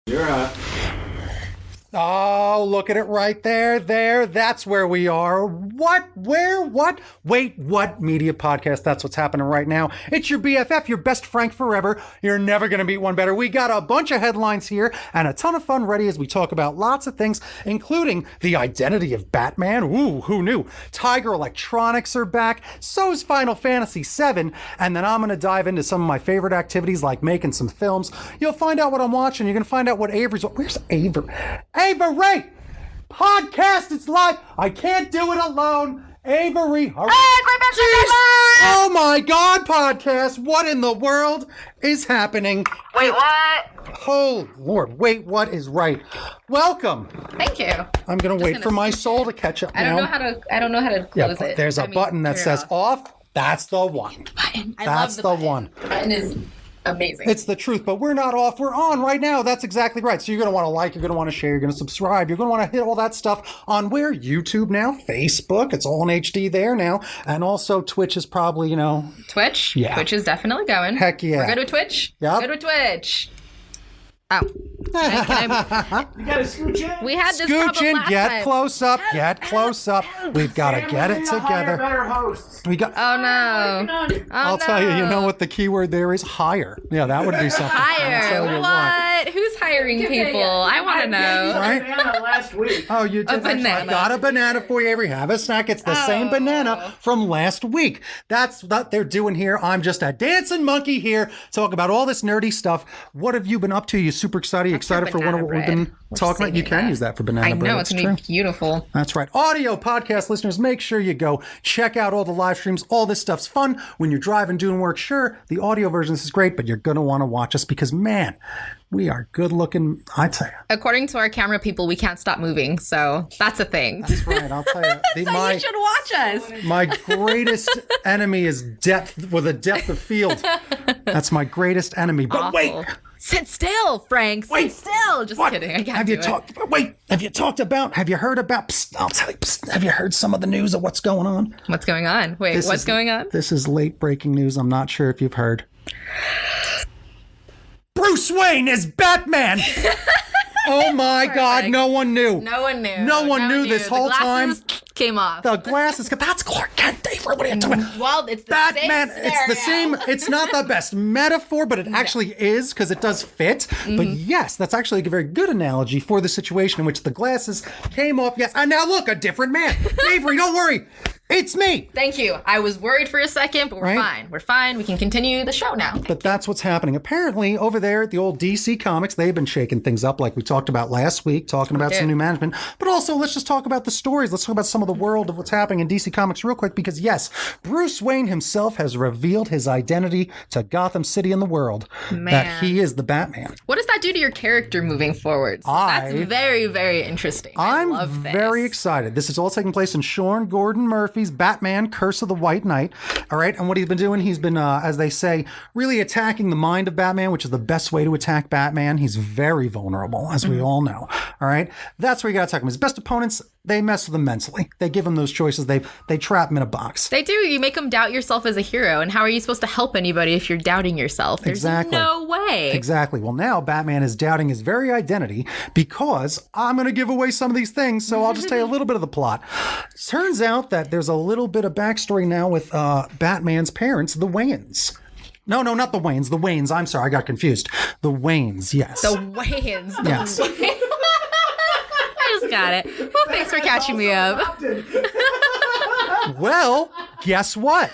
You're up. Oh, look at it right there. That's where we are. What? Where? What? Wait, what? Media podcast. That's what's happening right now. It's your BFF, your best Frank forever. You're never going to meet one better. We got a bunch of headlines here and a ton of fun ready as we talk about lots of things, including the identity of Batman. Ooh, who knew? Tiger Electronics are back. So's Final Fantasy VII. And then I'm going to dive into some of my favorite activities like making some films. You'll find out what I'm watching. You're going to find out what Avery's... Where's Avery? Avery! Podcast, it's live. I can't do it alone. Avery. Oh my God, podcast. What in the world is happening? Wait, what? Oh, Lord. Wait, what is right? Welcome. Thank you. I'm going to wait for my soul to catch up now. I don't know how to close it. There's a button that says off. That's the one. That's the one. The button is amazing. It's the truth, but we're not off. We're on right now. That's exactly right. So you're going to want to like, you're going to want to share, you're going to subscribe, you're going to want to hit all that stuff on where? YouTube now, Facebook. It's all in HD there now. And also Twitch is probably, Twitch? Yeah. Twitch is definitely going. Heck yeah. We're good with Twitch? Yep. Good with Twitch. Oh. You gotta scooch in. We had this Scooch problem in, last get time. close up, get close up. We've got to get it together. Better hosts. We got. Oh no. I'll tell you, you know what the keyword there is? Hire. Yeah, that would be something. I'll tell Hire. you What? Who's hiring people? I want to know. Right? Banana last week. Oh, you did. banana. I got a banana for you, Avery. Have a snack. It's the same banana from last week. That's what they're doing here. I'm just a dancing monkey here, talking about all this nerdy stuff. What have you been up to? You super excited for one of what we've been talking about? You can use that for banana bread. I know, it's going to be beautiful. That's right. Audio podcast listeners, make sure you go check out all the live streams. All this stuff's fun when you're driving, doing work. Sure, the audio version is great, but you're going to want to watch us because, man, we are good looking. I tell you. According to our camera people, we can't stop moving. So that's a thing. That's right. I'll tell you. You should watch us. My greatest enemy is depth with a depth of field. That's my greatest enemy. But Awful. wait. Sit still, Frank. Sit still. Just kidding. I can't have you talked have you heard about, I'll tell you, have you heard some of the news of what's going on? What's going on? Wait, what's going on? This is late breaking news. I'm not sure if you've heard. Bruce Wayne is Batman. Oh my God, no one knew. No one knew. No one knew this whole time. Came off. The glasses, that's Clark Kent. What are you talking about? Well, it's the Batman, same it's the same. It's not the best metaphor, but it actually is because it does fit. But yes, that's actually a very good analogy for the situation in which the glasses came off. Yes, and now look, a different man. Avery, don't worry. It's me. Thank you. I was worried for a second, but we're fine. We're fine. We can continue the show now. But that's what's happening. Apparently, over there at the old DC Comics, they've been shaking things up like we talked about last week, talking about some new management. But also, let's just talk about the stories. Let's talk about some of the world of what's happening in DC Comics real quick, because yes, Bruce Wayne himself has revealed his identity to Gotham City and the world, that he is the Batman. What does that do to your character moving forward? That's very, very interesting. I'm love this. very excited. This is all taking place in Sean Gordon Murphy's Batman, Curse of the White Knight. All right. And what he's been doing, he's been, as they say, really attacking the mind of Batman, which is the best way to attack Batman. He's very vulnerable, as we all know. All right. That's where you got to attack him. His best opponents, they mess with him mentally. They give him those choices. They trap him in a box. They do. You make him doubt yourself as a hero. And how are you supposed to help anybody if you're doubting yourself? There's no way. Exactly. Well, now Batman is doubting his very identity because I'm going to give away some of these things. So I'll just tell you a little bit of the plot. Turns out that there's a little bit of backstory now with Batman's parents, the Waynes. No, not the Waynes. The Waynes. I'm sorry. I got confused. The Waynes. Yes. The Waynes. Yes. I just got it. Well, thanks for catching me up. Well, guess what?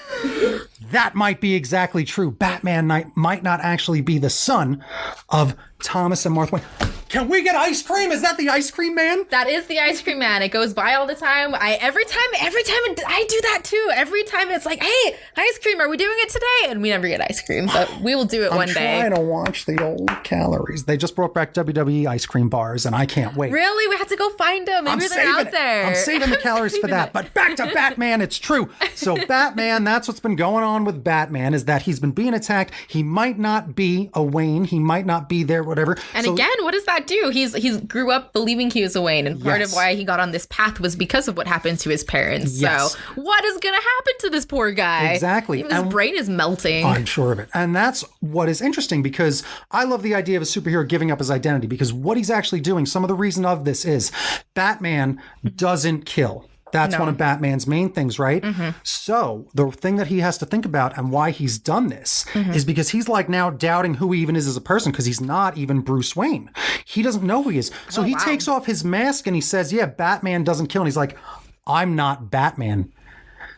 That might be exactly true. Batman might not actually be the son of Thomas and Martha Wayne. Can we get ice cream? Is that the ice cream man? That is the ice cream man. It goes by all the time. Every time I do that too. Every time it's like, hey, ice cream, are we doing it today? And we never get ice cream, but we will do it one day. I'm trying to watch the old calories. They just brought back WWE ice cream bars, and I can't wait. Really? We have to go find them. Maybe they're out there. I'm saving the calories for that. But back to Batman, it's true. So Batman, that's what's been going on with Batman, is that he's been being attacked. He might not be a Wayne. He might not be there, whatever. And again, what does that too. He's grew up believing he was a Wayne, and part of Yes. why he got on this path was because of what happened to his parents. Yes. So what is gonna happen to this poor guy? Exactly. Even his brain is melting. I'm sure of it. And that's what is interesting, because I love the idea of a superhero giving up his identity, because what he's actually doing, some of the reason of this is Batman doesn't kill. That's one of Batman's main things, right? So the thing that he has to think about and why he's done this is because he's like now doubting who he even is as a person, because he's not even Bruce Wayne. He doesn't know who he is. So he takes off his mask and he says, yeah, Batman doesn't kill. And he's like, I'm not Batman.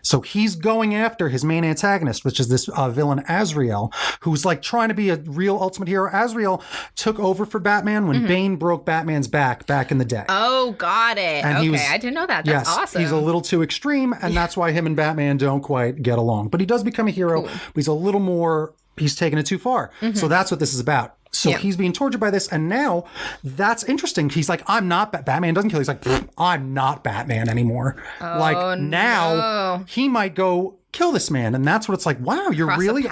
So he's going after his main antagonist, which is this villain Azrael, who's like trying to be a real ultimate hero. Azrael took over for Batman when Bane broke Batman's back in the day. Oh, got it. And he okay, was- I didn't know that. That's awesome. He's a little too extreme, and that's why him and Batman don't quite get along. But he does become a hero. But he's a little more, he's taken it too far. So that's what this is about. So he's being tortured by this, and now that's interesting. He's like, I'm not Batman doesn't kill. He's like, I'm not Batman anymore. Like now he might go kill this man, and that's what it's like. Wow, you're Cross a really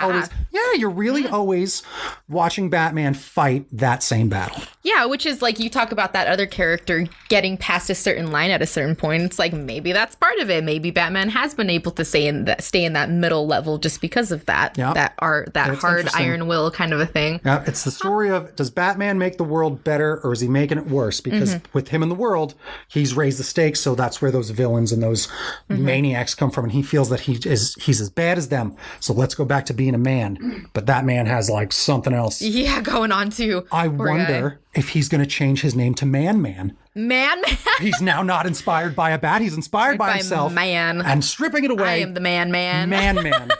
path. always watching Batman fight that same battle. Yeah, which is like you talk about that other character getting past a certain line at a certain point. It's like maybe that's part of it. Maybe Batman has been able to stay in that middle level just because of that. Yeah. That It's hard interesting. iron will kind of a thing. Yeah, it's the story of, does Batman make the world better, or is he making it worse? Because with him in the world, he's raised the stakes, so that's where those villains and those maniacs come from, and he feels that he's as bad as them. So let's go back to being a man. But that man has like something else. Yeah, going on too. I Poor wonder if he's going to change his name to Man. Man. He's now not inspired by a bat. He's inspired by himself. Man. And stripping it away. I am the man. Man.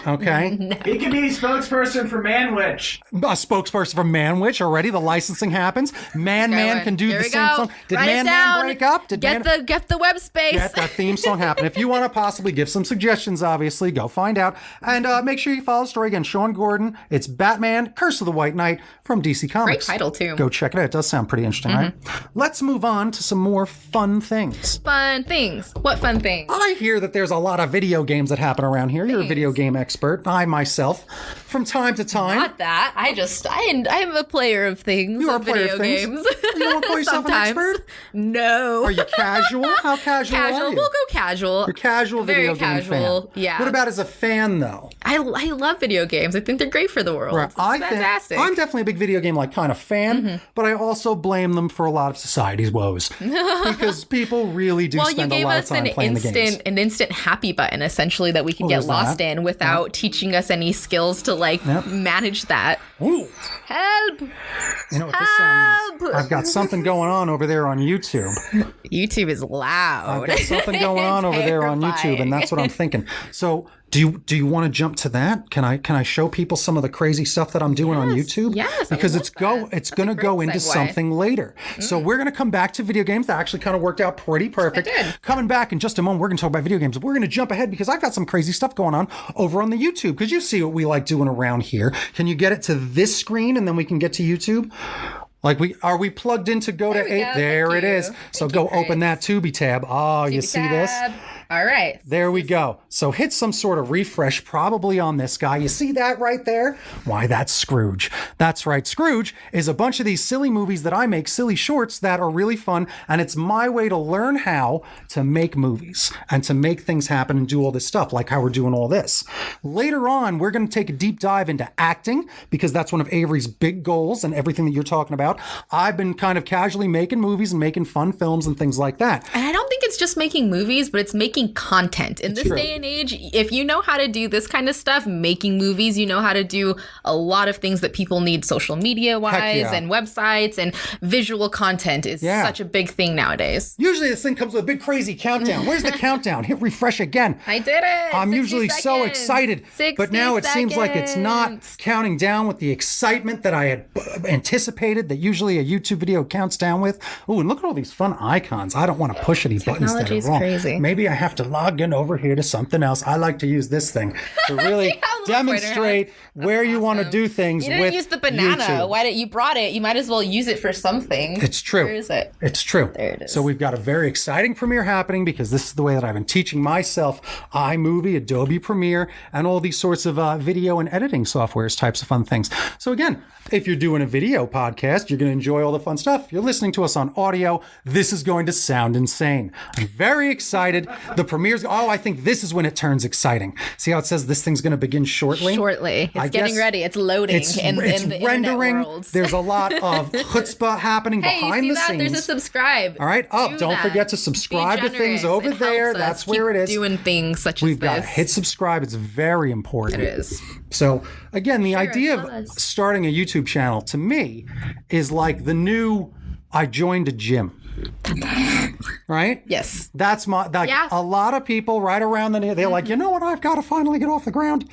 Okay. He could be spokesperson for Manwich. A spokesperson for Manwich already. The licensing happens. Man can do Here the we same go. song. Did Write it Man down. break up? Did Get Man the web space. get that theme song happen? If you want to possibly give some suggestions, obviously, go find out. And make sure you follow the story again. Sean Gordon. It's Batman, Curse of the White Knight from DC Comics. Great title too. Go check it out. It does sound pretty interesting, right? Let's move on to some more fun things. Fun things. What fun things? I hear that there's a lot of video games that happen around here. You're a video game expert. I myself, from time to time. Not that. I am a player of things. You are a of player video of things? games. You don't call yourself an Sometimes. expert? No. Are you casual? How casual are Casual. you? We'll go casual. You're casual Very video game casual, fan. yeah. What about as a fan, though? I love video games. I think they're great for the world. Right. It's fantastic. I'm definitely a big video game like kind of fan, but I also blame them for a lot of society's woes because people really do well, you spend a gave lot of us time playing the games. an instant happy button essentially that we could get there's lost that. in without teaching us any skills to manage that. Ooh, Help! you know what this sounds? Help! I've got something going on over there on YouTube. YouTube is loud. I've got something going on over there on YouTube, and that's what I'm thinking. So, do you want to jump to that? Can I show people some of the crazy stuff that I'm doing on YouTube? Yes, I would because love it's that. it's going to That's a go great into segue. something later. So we're going to come back to video games. That actually kind of worked out pretty perfect. It did. Coming back in just a moment, we're going to talk about video games. We're going to jump ahead because I've got some crazy stuff going on over on the YouTube. Because you see what we like doing around here. Can you get it to this screen and then we can get to YouTube? Like are we plugged in to go to There we 8? go. There Thank it is. you. So Thank go you, Chris. open that Tubi tab. Oh, you see this? Tab. All right. There we go. So hit some sort of refresh probably on this guy. You see that right there? Why, that's Scrooge. That's right. Scrooge is a bunch of these silly movies that I make, silly shorts that are really fun. And it's my way to learn how to make movies and to make things happen and do all this stuff, like how we're doing all this. Later on, we're going to take a deep dive into acting because that's one of Avery's big goals and everything that you're talking about. I've been kind of casually making movies and making fun films and things like that. And I don't think it's just making movies, but it's making content. In this true. day and age, if you know how to do this kind of stuff, making movies, you know how to do a lot of things that people need social media wise yeah. and websites, and visual content is Yeah. such a big thing nowadays. Usually this thing comes with a big crazy countdown. Where's the countdown? Hit refresh again. I did it. I'm 60 usually so seconds. excited, but now it seems like it's not seconds. counting down with the excitement that I had anticipated that usually a YouTube video counts down with. Oh, and look at all these fun icons. I don't want to push any buttons that are Technology's wrong. crazy. Maybe I have to log in over here to something else. I like to use this thing to really demonstrate where you want to do things. You didn't use the banana. YouTube. Why did you brought it? You might as well use it for something. It's true. Where is it? It's true. There it is. So we've got a very exciting premiere happening because this is the way that I've been teaching myself iMovie, Adobe Premiere, and all these sorts of video and editing softwares, types of fun things. So again, if you're doing a video podcast, you're going to enjoy all the fun stuff. You're listening to us on audio. This is going to sound insane. I'm very excited. The premiere's, I think this is when it turns exciting. See how it says this thing's going to begin shortly? Shortly. It's getting ready. It's loading in the rendering. internet worlds. There's a lot of chutzpah happening behind the scenes. There's a subscribe. All right, don't forget to subscribe to things over there. That's where it is. Doing things such as We've got to hit subscribe. It's very important. It is. So again, the idea of starting a YouTube channel to me is like the new I joined a gym. Right? Yes. That's a lot of people right around they're like, you know what? I've got to finally get off the ground.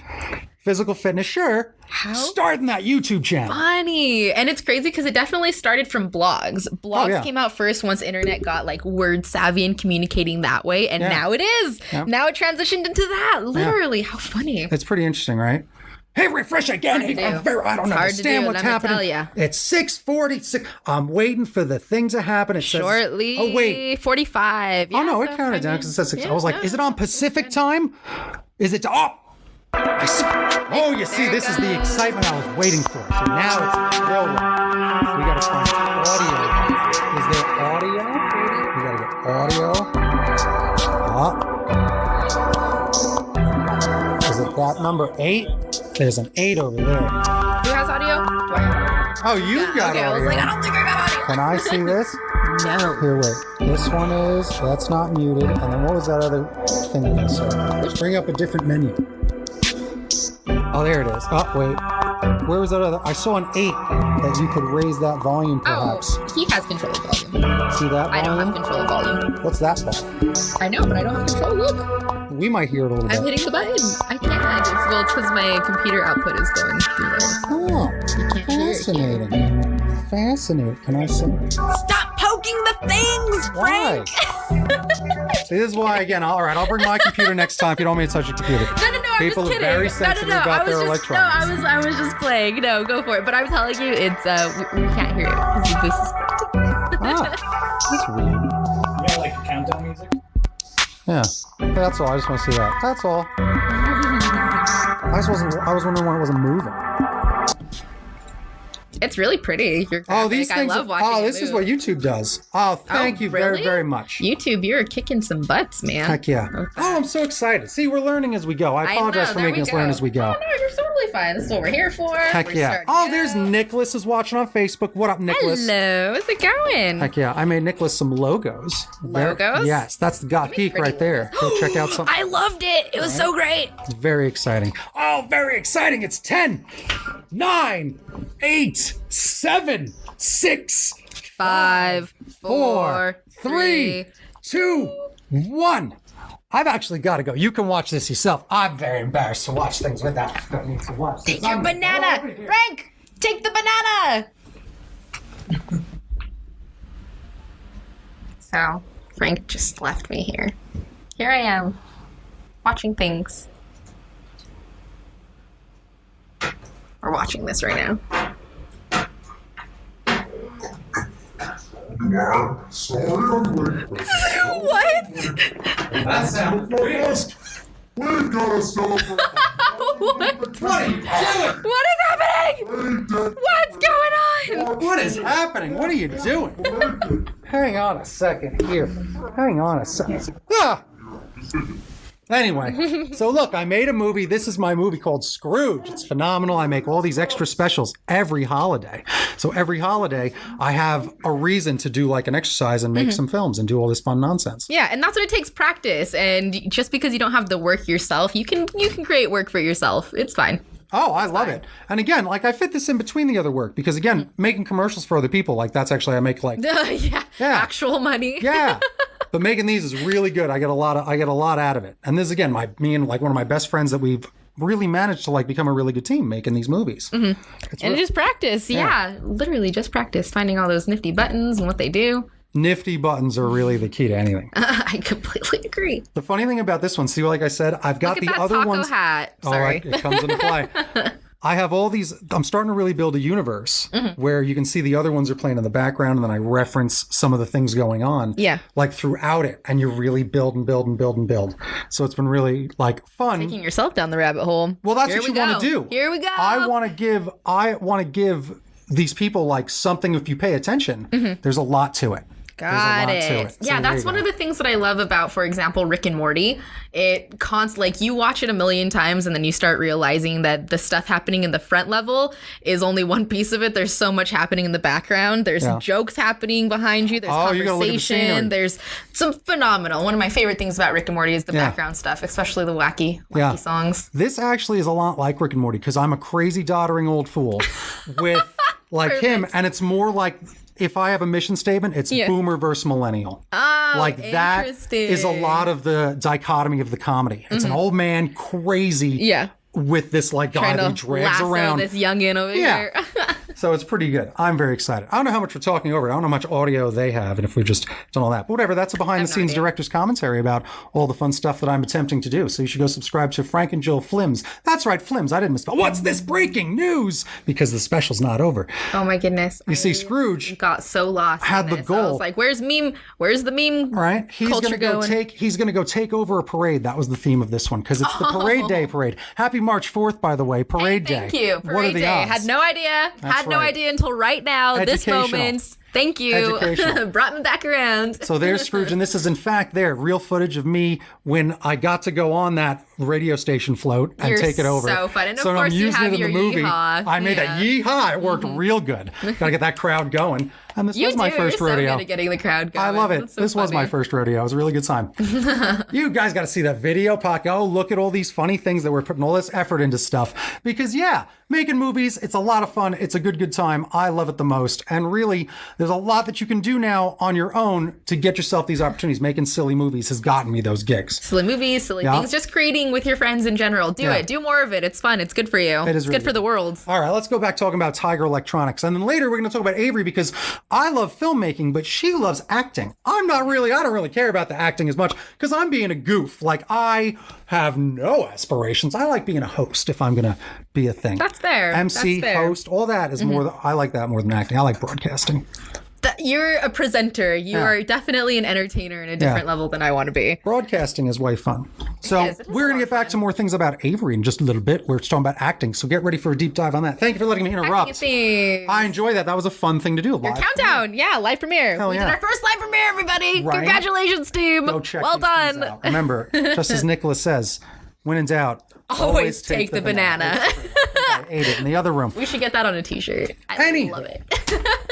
Physical fitness, sure. Starting that YouTube channel. Funny. And it's crazy because it definitely started from blogs. Blogs came out first once internet got like word savvy and communicating that way. And now it is. Yeah. Now it transitioned into that. Literally. How funny. It's pretty interesting, right? Hey, refresh again. I don't understand what's happening. It's 6:46. I'm waiting for the thing to happen. It says, shortly. Oh, wait. 45. Yeah, it counted down because it says 6. I was like, is it on Pacific time? Is it? I see. Oh, you see, this is the excitement I was waiting for. So now it's rolling. We got to find audio. Is there audio? We got to get audio. Is it that number 8? There's an 8 over there. Who has audio? Do I have audio? Oh, you've got audio. I was like, I don't think I got audio. Can I see this? No. Here, wait. This one is, that's not muted. And then what was that other thing that I saw? Let's bring up a different menu. Oh, there it is. Oh, wait. Where was that other? I saw an 8 that you could raise that volume, perhaps. Oh, he has control of volume. See that volume? I don't have control of volume. What's that volume? I know, but I don't have control. Look. We might hear it a little bit. I'm hitting the button. I can't. It's because my computer output is going through there. Oh, you can't fascinating. Hear it. Fascinating. Can I see? Stop poking the things, Frank! Why? See, this is why, again, all right, I'll bring my computer next time if you don't want me to touch your computer. No, People I'm just are very sensitive about their electronics. No, I was just playing. No, go for it. But I'm telling you, it's we can't hear it because the voice is that's weird. You got like countdown music? Yeah, that's all. I just want to see that. That's all. I was wondering why it wasn't moving. It's really pretty. Your graphic. These things. I love watching Oh, this is what YouTube does. Oh, thank you really? very, very much. YouTube, you're kicking some butts, man. Heck yeah. Oh, I'm so excited. See, we're learning as we go. I apologize for making us learn as we go. Oh, no, you're totally fine. This is what we're here for. Heck yeah. Oh, there's Nicholas is watching on Facebook. What up, Nicholas? Hello. How's it going? Heck yeah. I made Nicholas some logos. Logos? Yes, that's the Goth Geek right there. Go check out some. I loved it. It was so great. It's very exciting. Oh, very exciting. It's 10, 9, 8, 7, 6, 5, 4, 3, 2, 1. I've actually got to go. You can watch this yourself. I'm very embarrassed to watch things without. Don't need to watch. Take your banana, Frank. Take the banana. So Frank just left me here. Here I am, watching things. We're watching this right now. What? That sounds weird. We gotta celebrate. What? What are you doing? What is happening? What's going on? What is happening? What are you doing? Hang on a second here. Hang on a second. Ah! Anyway, so look, I made a movie. This is my movie called Scrooge. It's phenomenal. I make all these extra specials every holiday. So every holiday, I have a reason to do like an exercise and make some films and do all this fun nonsense. Yeah, and that's what it takes, practice. And just because you don't have the work yourself, you can create work for yourself. It's fine. Oh, I love it. And again, like I fit this in between the other work because again, making commercials for other people, like that's actually I make like actual money. Yeah. But making these is really good. I get a lot out of it. And this is again, me and like one of my best friends that we've really managed to like become a really good team making these movies. And just practice. Yeah. Literally just practice finding all those nifty buttons and what they do. Nifty buttons are really the key to anything. I completely agree. The funny thing about this one, see, like I said, I've got Look at the that other taco ones. hat. Oh, Sorry. it comes into play. I have all these. I'm starting to really build a universe where you can see the other ones are playing in the background, and then I reference some of the things going on. Yeah. Like throughout it, and you really build and build and build and build. So it's been really like fun. Taking yourself down the rabbit hole. Well, that's Here what we you want to go. do. Here we go. I want to give these people like something. If you pay attention, there's a lot to it. Got it. So Yeah, that's one of the things that I love about, for example, Rick and Morty. It like you watch it a million times and then you start realizing that the stuff happening in the front level is only one piece of it. There's so much happening in the background. There's jokes happening behind you. There's you gotta look at the scenery. conversation. There's some phenomenal. One of my favorite things about Rick and Morty is the background stuff, especially the wacky songs. This actually is a lot like Rick and Morty because I'm a crazy doddering old fool with like him, and it's more like. If I have a mission statement, it's boomer versus millennial. Oh, like that is a lot of the dichotomy of the comedy. It's an old man crazy with this like guy that he drags around. This youngin over here. So it's pretty good. I'm very excited. I don't know how much we're talking over it. I don't know how much audio they have and if we've just done all that. But whatever, that's a behind the scenes director's commentary about all the fun stuff that I'm attempting to do. So you should go subscribe to Frank and Jill Flims. That's right, Flims. I didn't misspell. What's this breaking news? Because the special's not over. Oh my goodness. You see, Scrooge got so lost. had the goal. I was like, where's the meme right? He's culture going? He's gonna go take over a parade. That was the theme of this one, because it's the Parade Day parade. Happy March 4th, by the way. Parade Day. Thank you. What are Parade the Day. odds? Had no idea. Had no idea until right now. Educational. This moment. Thank you. Educational. Brought me back around. So there's Scrooge, and this is in fact real footage of me when I got to go on that radio station float and take it over. So fun. And of so course I'm you using have it in your the movie. yeehaw. I made that yeehaw. It worked real good. Got to get that crowd going. And this was my first rodeo. So good at getting the crowd going. I love it. That's so this was my first rodeo. It was a really good time. You guys got to see that video, Pac. Oh, look at all these funny things that we're putting all this effort into stuff. Because making movies, it's a lot of fun. It's a good time. I love it the most. And really, there's a lot that you can do now on your own to get yourself these opportunities. Making silly movies has gotten me those gigs. Silly movies, silly things, just creating with your friends in general. Do it. Do more of it. It's fun. It's good for you. It is really good for the world. All right, let's go back talking about Tiger Electronics. And then later we're going to talk about Avery because I love filmmaking, but she loves acting. I don't really care about the acting as much because I'm being a goof. Like, I have no aspirations. I like being a host if I'm going to be a thing. That's fair. MC, That's fair. Host, all that is more, I like that more than acting. I like broadcasting. You're a presenter. You are definitely an entertainer in a different level than I want to be. Broadcasting is way fun. So It is we're going to get back to more things about Avery in just a little bit. We're talking about acting. So get ready for a deep dive on that. Thank you for letting me interrupt. I enjoy that. That was a fun thing to do. Your countdown. Yeah, live premiere. We did our first live premiere, everybody. Right? Congratulations, team. Go check well these things done. out. Remember, just as Nicholas says, when in doubt, always take the banana. I ate it in the other room. We should get that on a t-shirt. I love it.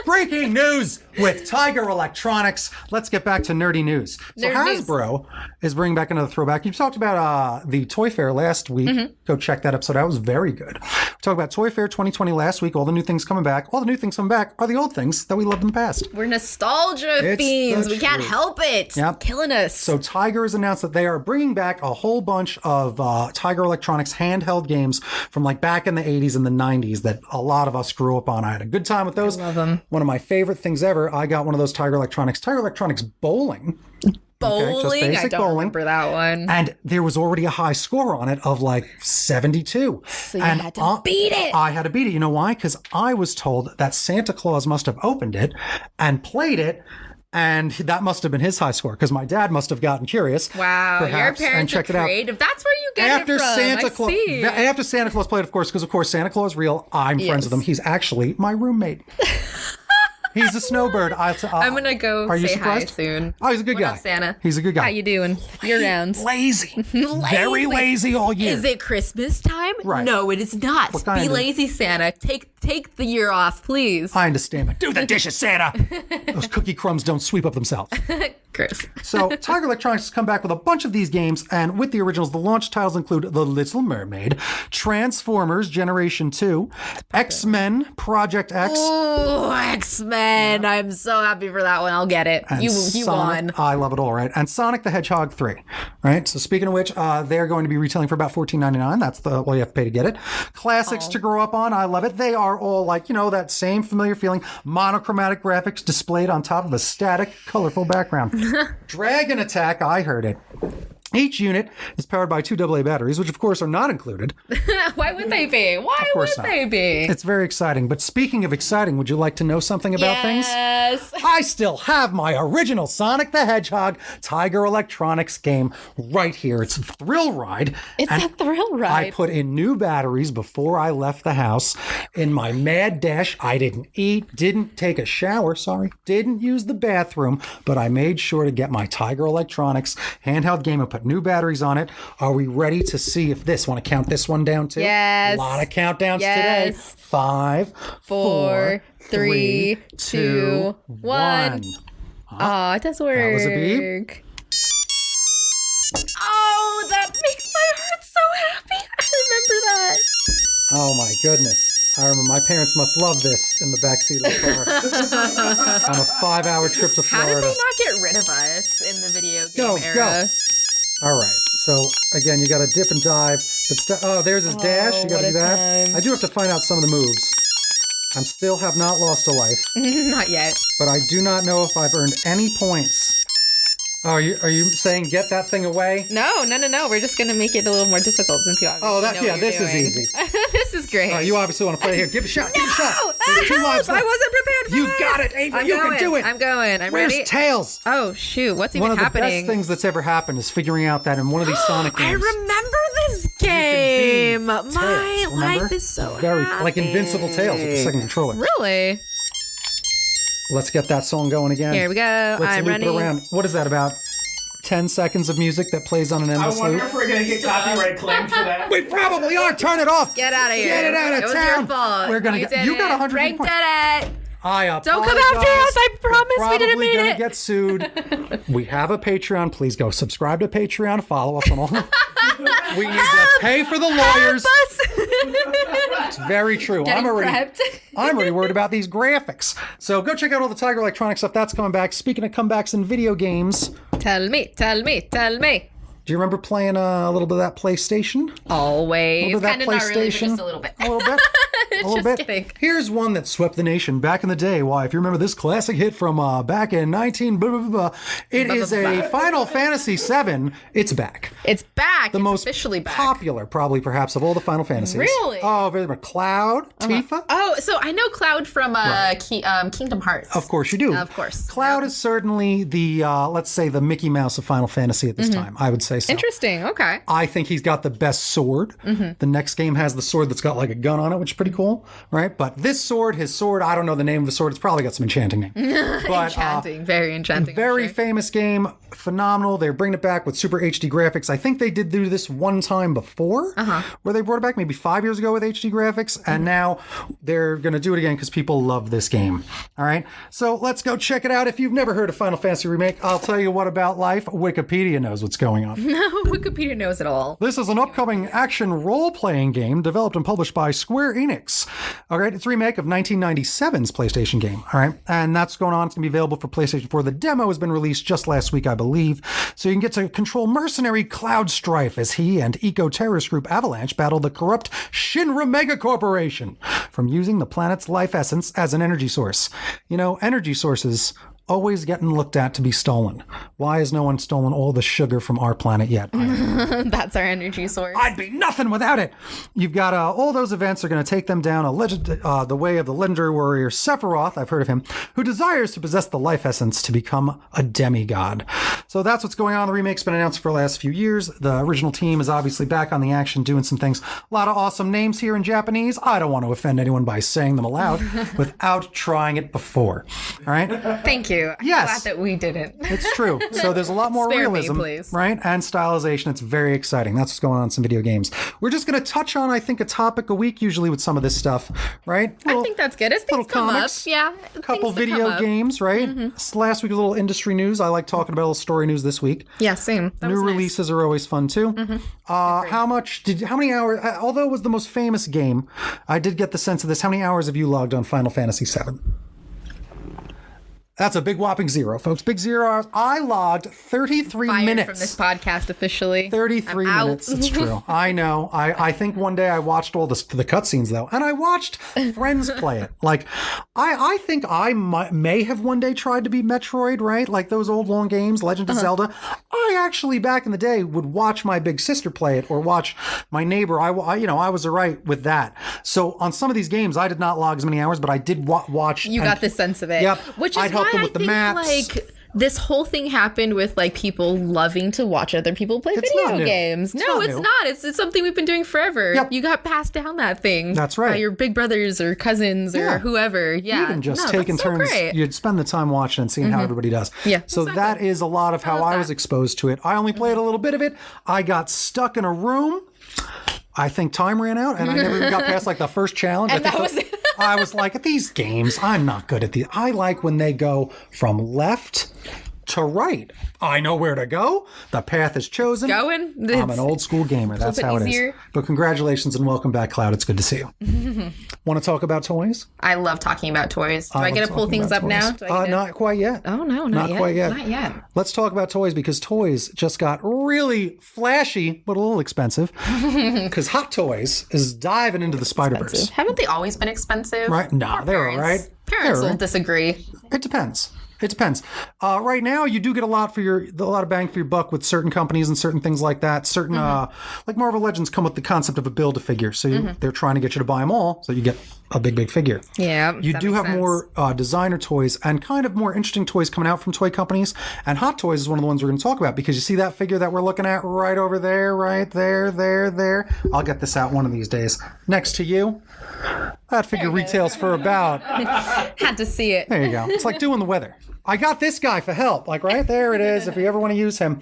Breaking news with Tiger Electronics. Let's get back to nerdy news. So Hasbro is bringing back another throwback. You talked about the Toy Fair last week. Go check that episode out. It was very good. We talked about Toy Fair 2020 last week. All the new things coming back. All the new things coming back are the old things that we loved in the past. We're nostalgia fiends. We can't help it. Yep. Killing us. So Tiger has announced that they are bringing back a whole bunch of Tiger Electronics handheld games from like back in the 80s and the 90s that a lot of us grew up on. I had a good time with those. I love them. One of my favorite things ever, I got one of those Tiger Electronics Bowling. Bowling? Just basic I don't bowling. remember that one. And there was already a high score on it of like 72. So you had to beat it. I had to beat it. You know why? Because I was told that Santa Claus must have opened it and played it. And that must have been his high score because my dad must have gotten curious. Wow, perhaps, your parents are creative. That's where you get it from. After Santa Claus played, of course, because of course Santa Claus is real. I'm friends with him. He's actually my roommate. He's a snowbird. I'm gonna go say hi soon. Oh, he's a good guy. Up, Santa? He's a good guy. How you doing? You're around. Lazy. Very lazy all year. Is it Christmas time? Right. No, it is not. Be lazy, Santa. Take the year off, please. I understand, but do the dishes, Santa. Those cookie crumbs don't sweep up themselves. Gross. So Tiger Electronics has come back with a bunch of these games, and with the originals, the launch titles include The Little Mermaid, Transformers Generation 2, X-Men Project X. Oh, X-Men. I'm so happy for that one. I'll get it. And You Sonic, won. I love it all, right? And Sonic the Hedgehog 3, right? So speaking of which, they're going to be retailing for about $14.99. That's all you have to pay to get it. Classics to grow up on. I love it. They are all like, that same familiar feeling. Monochromatic graphics displayed on top of a static, colorful background. Dragon Attack, I heard it. Each unit is powered by 2 AA batteries, which of course are not included. Why would they be? Why would they be? It's very exciting. But speaking of exciting, would you like to know something about things? Yes. I still have my original Sonic the Hedgehog Tiger Electronics game right here. It's a thrill ride. It's a thrill ride. I put in new batteries before I left the house. In my mad dash, I didn't eat, didn't take a shower, didn't use the bathroom, but I made sure to get my Tiger Electronics handheld game and put new batteries on it. Are we ready to see if this? Want to count this one down too? Yes. A lot of countdowns today. 5, 4, 3, 2, 1. Oh, it does work. That was a beep. Oh, that makes my heart so happy. I remember that. Oh my goodness. I remember my parents must love this in the backseat of the car on a 5-hour trip to How Florida. did they not get rid of us in the video game era? Go. All right. So again, you got to dip and dive. But there's his dash. You got to do that. time. I do have to find out some of the moves. I still have not lost a life, Not yet. but I do not know if I've earned any points. Oh, are you saying get that thing away? No. We're just gonna make it a little more difficult since you obviously know what you're this is doing. easy. This is great. You obviously want to play here. Give it a shot. Give it a shot. No! There's 2 lives I left. wasn't prepared for You this. got it, Ava. I'm You going. can do it. I'm going. I'm Where's ready. Tails? Oh shoot! What's even One of the happening? best things that's ever happened is figuring out that in one of these Sonic I games. remember this game. Tails, My remember? life is so Very happy. like Invincible Tails with the second controller. Really? Let's get that song going again. Here we go. Let's I'm loop ready. it around. What is that about? 10 seconds of music that plays on an I endless wonder loop. if we're gonna get copyright claimed for that. We probably are. Turn it off. Get out of here. Get it out of It was town. your fault. We're gonna you get. did You got it. 100 Frank points. did it. I apologize. Don't come after us. I promise we didn't mean We're probably it. gonna get sued. We have a Patreon. Please go subscribe to Patreon. Follow us on all. We need to pay for the lawyers. It's very true. Getting prepped. I'm already worried about these graphics. So go check out all the Tiger Electronics stuff that's coming back. Speaking of comebacks in video games, Tell me. do you remember playing a little bit of that PlayStation? Always. Remember that Kind of not really, but PlayStation? just a little bit. A little bit. A little Just bit. kidding. Here's one that swept the nation back in the day. Why, if you remember this classic hit from back in 19 blah, blah, blah, it is a Final Fantasy VII. It's back. It's back. The It's most officially back. popular, probably perhaps, of all the Final Fantasies. Really? Oh, very much. Cloud, Tifa. Oh, so I know Cloud from Kingdom Hearts. Of course you do. Of course. Cloud is certainly the, let's say, the Mickey Mouse of Final Fantasy at this time. I would say so. Interesting. Okay. I think he's got the best sword. The next game has the sword that's got like a gun on it, which is pretty cool, right? But this sword, his sword, I don't know the name of the sword. It's probably got some enchanting name. But, Enchanting. Very enchanting. very I'm sure. famous game, phenomenal. They're bringing it back with super HD graphics. I think they did do this one time before, where they brought it back maybe 5 years ago with HD graphics, and now they're going to do it again because people love this game. All right, so let's go check it out. If you've never heard of Final Fantasy Remake, I'll tell you what about life. Wikipedia knows what's going on. Wikipedia knows it all. This is an upcoming action role-playing game developed and published by Square Enix. All right, it's a remake of 1997's PlayStation game. All right, and that's going on. It's going to be available for PlayStation 4. The demo has been released just last week, I believe. So you can get to control mercenary Cloud Strife as he and eco-terrorist group Avalanche battle the corrupt Shinra Mega Corporation from using the planet's life essence as an energy source. You know, energy sources always getting looked at to be stolen. Why has no one stolen all the sugar from our planet yet? That's our energy source. I'd be nothing without it. You've got all those events are going to take them down the way of the legendary warrior Sephiroth, I've heard of him, who desires to possess the life essence to become a demigod. So that's what's going on. The remake's been announced for the last few years. The original team is obviously back on the action doing some things. A lot of awesome names here in Japanese. I don't want to offend anyone by saying them aloud without trying it before. All right? Thank you. too. I'm Yes. glad that we didn't. It's true. So there's a lot more Spare me, realism, please. right? And stylization. It's very exciting. That's what's going on in some video games. We're just going to touch on, I think, a topic a week usually with some of this stuff, right? I think that's good. As little things come comics, up, yeah. a couple things that come video up. games, right? Last week was a little industry news. I like talking about a little story news this week. Yeah, same. That New was nice. releases are always fun too. How many hours? Although it was the most famous game, I did get the sense of this. How many hours have you logged on Final Fantasy VII? That's a big whopping 0, folks. Big 0 hours. I logged 33 Fired minutes. from this podcast officially. 33 I'm out. minutes. It's true. I know. I think one day I watched all the cutscenes though, and I watched friends play it. Like, I think I may have one day tried to beat Metroid, right? Like those old long games, Legend of Zelda. I actually back in the day would watch my big sister play it or watch my neighbor. I was alright with that. So on some of these games, I did not log as many hours, but I did watch. You got the sense of it. Yep. Which is I'd help why them with I the think, maps. like, this whole thing happened with like people loving to watch other people play It's not video new. games. It's No, not it's new. not. It's something we've been doing forever. Yep. You got passed down that thing. That's right. By your big brothers or cousins Yeah. or whoever. Yeah. Even just No, taking that's so turns, great. you'd spend the time watching and seeing how everybody does. Yeah, So exactly. that is a lot of how love I that. was exposed to it. I only played a little bit of it. I got stuck in a room. I think time ran out, and I never even got past like the first challenge. And I think that was it. I was like, at these games, I'm not good at these. I like when they go from left to right. I know where to go. The path is chosen. Going. I'm an old school gamer. That's bit how it is. easier. But congratulations and welcome back, Cloud. It's good to see you. Want to talk about toys? I love talking about toys. Do I love get to pull talking things about up now? toys. Do I get to- Not quite yet. Oh, no, Not yet. quite yet. Not yet. Let's talk about toys because toys just got really flashy, but a little expensive. Because Hot Toys is diving into the Spider-Verse. Haven't they always been expensive? Right? No, Our they're all parents- right. Parents They're all will right. disagree. It depends. It depends. Right now, you do get a lot of bang for your buck with certain companies and certain things like that. Certain, like Marvel Legends, come with the concept of a build-a-figure, so they're trying to get you to buy them all, so you get a big figure. Yeah, you that do makes have sense. more designer toys and kind of more interesting toys coming out from toy companies. And Hot Toys is one of the ones we're going to talk about because you see that figure that we're looking at right over there, right there, there. I'll get this out one of these days. Next to you, that figure retails for about. Had to see it. There you go. It's like doing the weather. I got this guy for help. Like right there it is. If you ever want to use him,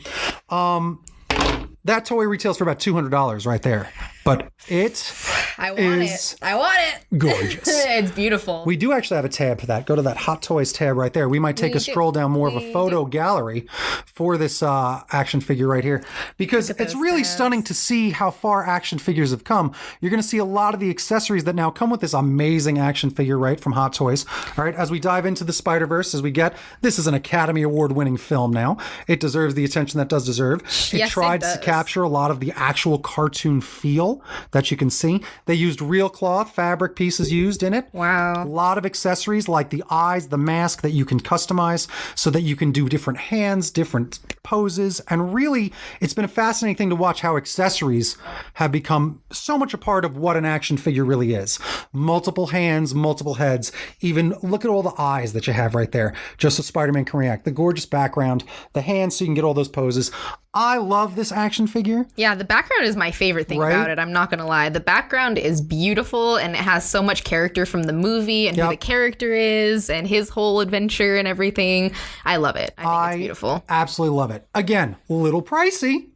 that toy retails for about $200 right there. But it I want is it. I want it. gorgeous. It's beautiful. We do actually have a tab for that. Go to that Hot Toys tab right there. We might take a stroll down more of a photo gallery for this action figure right here because it's really stunning to see how far action figures have come. You're going to see a lot of the accessories that now come with this amazing action figure, right, from Hot Toys. All right, as we dive into the Spider-Verse, this is an Academy Award winning film now. It deserves the attention that does deserve. It Yes, tried it to does. capture a lot of the actual cartoon feel that you can see. They used real cloth, fabric pieces used in it. Wow. A lot of accessories like the eyes, the mask that you can customize so that you can do different hands, different poses. And really, it's been a fascinating thing to watch how accessories have become so much a part of what an action figure really is. Multiple hands, multiple heads. Even look at all the eyes that you have right there, just so Spider-Man can react. The gorgeous background, the hands so you can get all those poses. I love this action figure. Yeah, the background is my favorite thing Right? about it. I'm not going to lie. The background is beautiful and it has so much character from the movie and who Yep. the character is and his whole adventure and everything. I love it. I think it's beautiful. Absolutely love it. Again, a little pricey,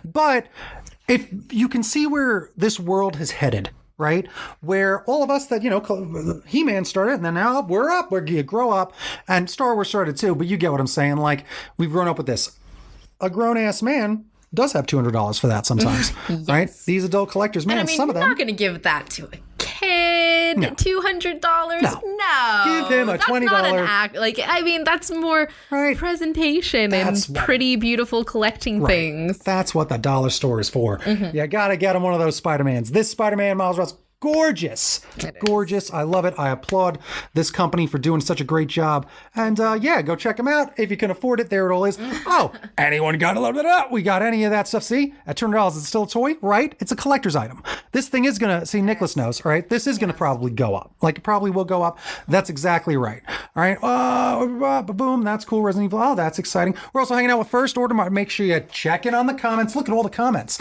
but if you can see where this world has headed, right? Where all of us that, He-Man started and then now we're up, you grow up, and Star Wars started too, but you get what I'm saying. Like, we've grown up with this. A grown-ass man does have $200 for that sometimes, right? These adult collectors, man, I mean, some of you're them. not going to give that to a kid. No. $200? No. No. Give him a That's $20 not an act. Like, I mean, that's more Right. presentation That's and what- pretty beautiful collecting things. That's what the dollar store is for. You gotta get him one of those Spider-Mans. This Spider-Man, Miles Morales, gorgeous. Gorgeous. I love it. I applaud this company for doing such a great job. And go check them out. If you can afford it, there it all is. Oh, anyone got a little bit up? We got any of that stuff. See, at $200, it's still a toy, right? It's a collector's item. This thing is gonna, see, Nicholas knows, all right? This is gonna probably go up. Like, it probably will go up. That's exactly right. All right. Boom. That's cool. Resident Evil. Oh, that's exciting. We're also hanging out with First Order. Make sure you check in on the comments. Look at all the comments.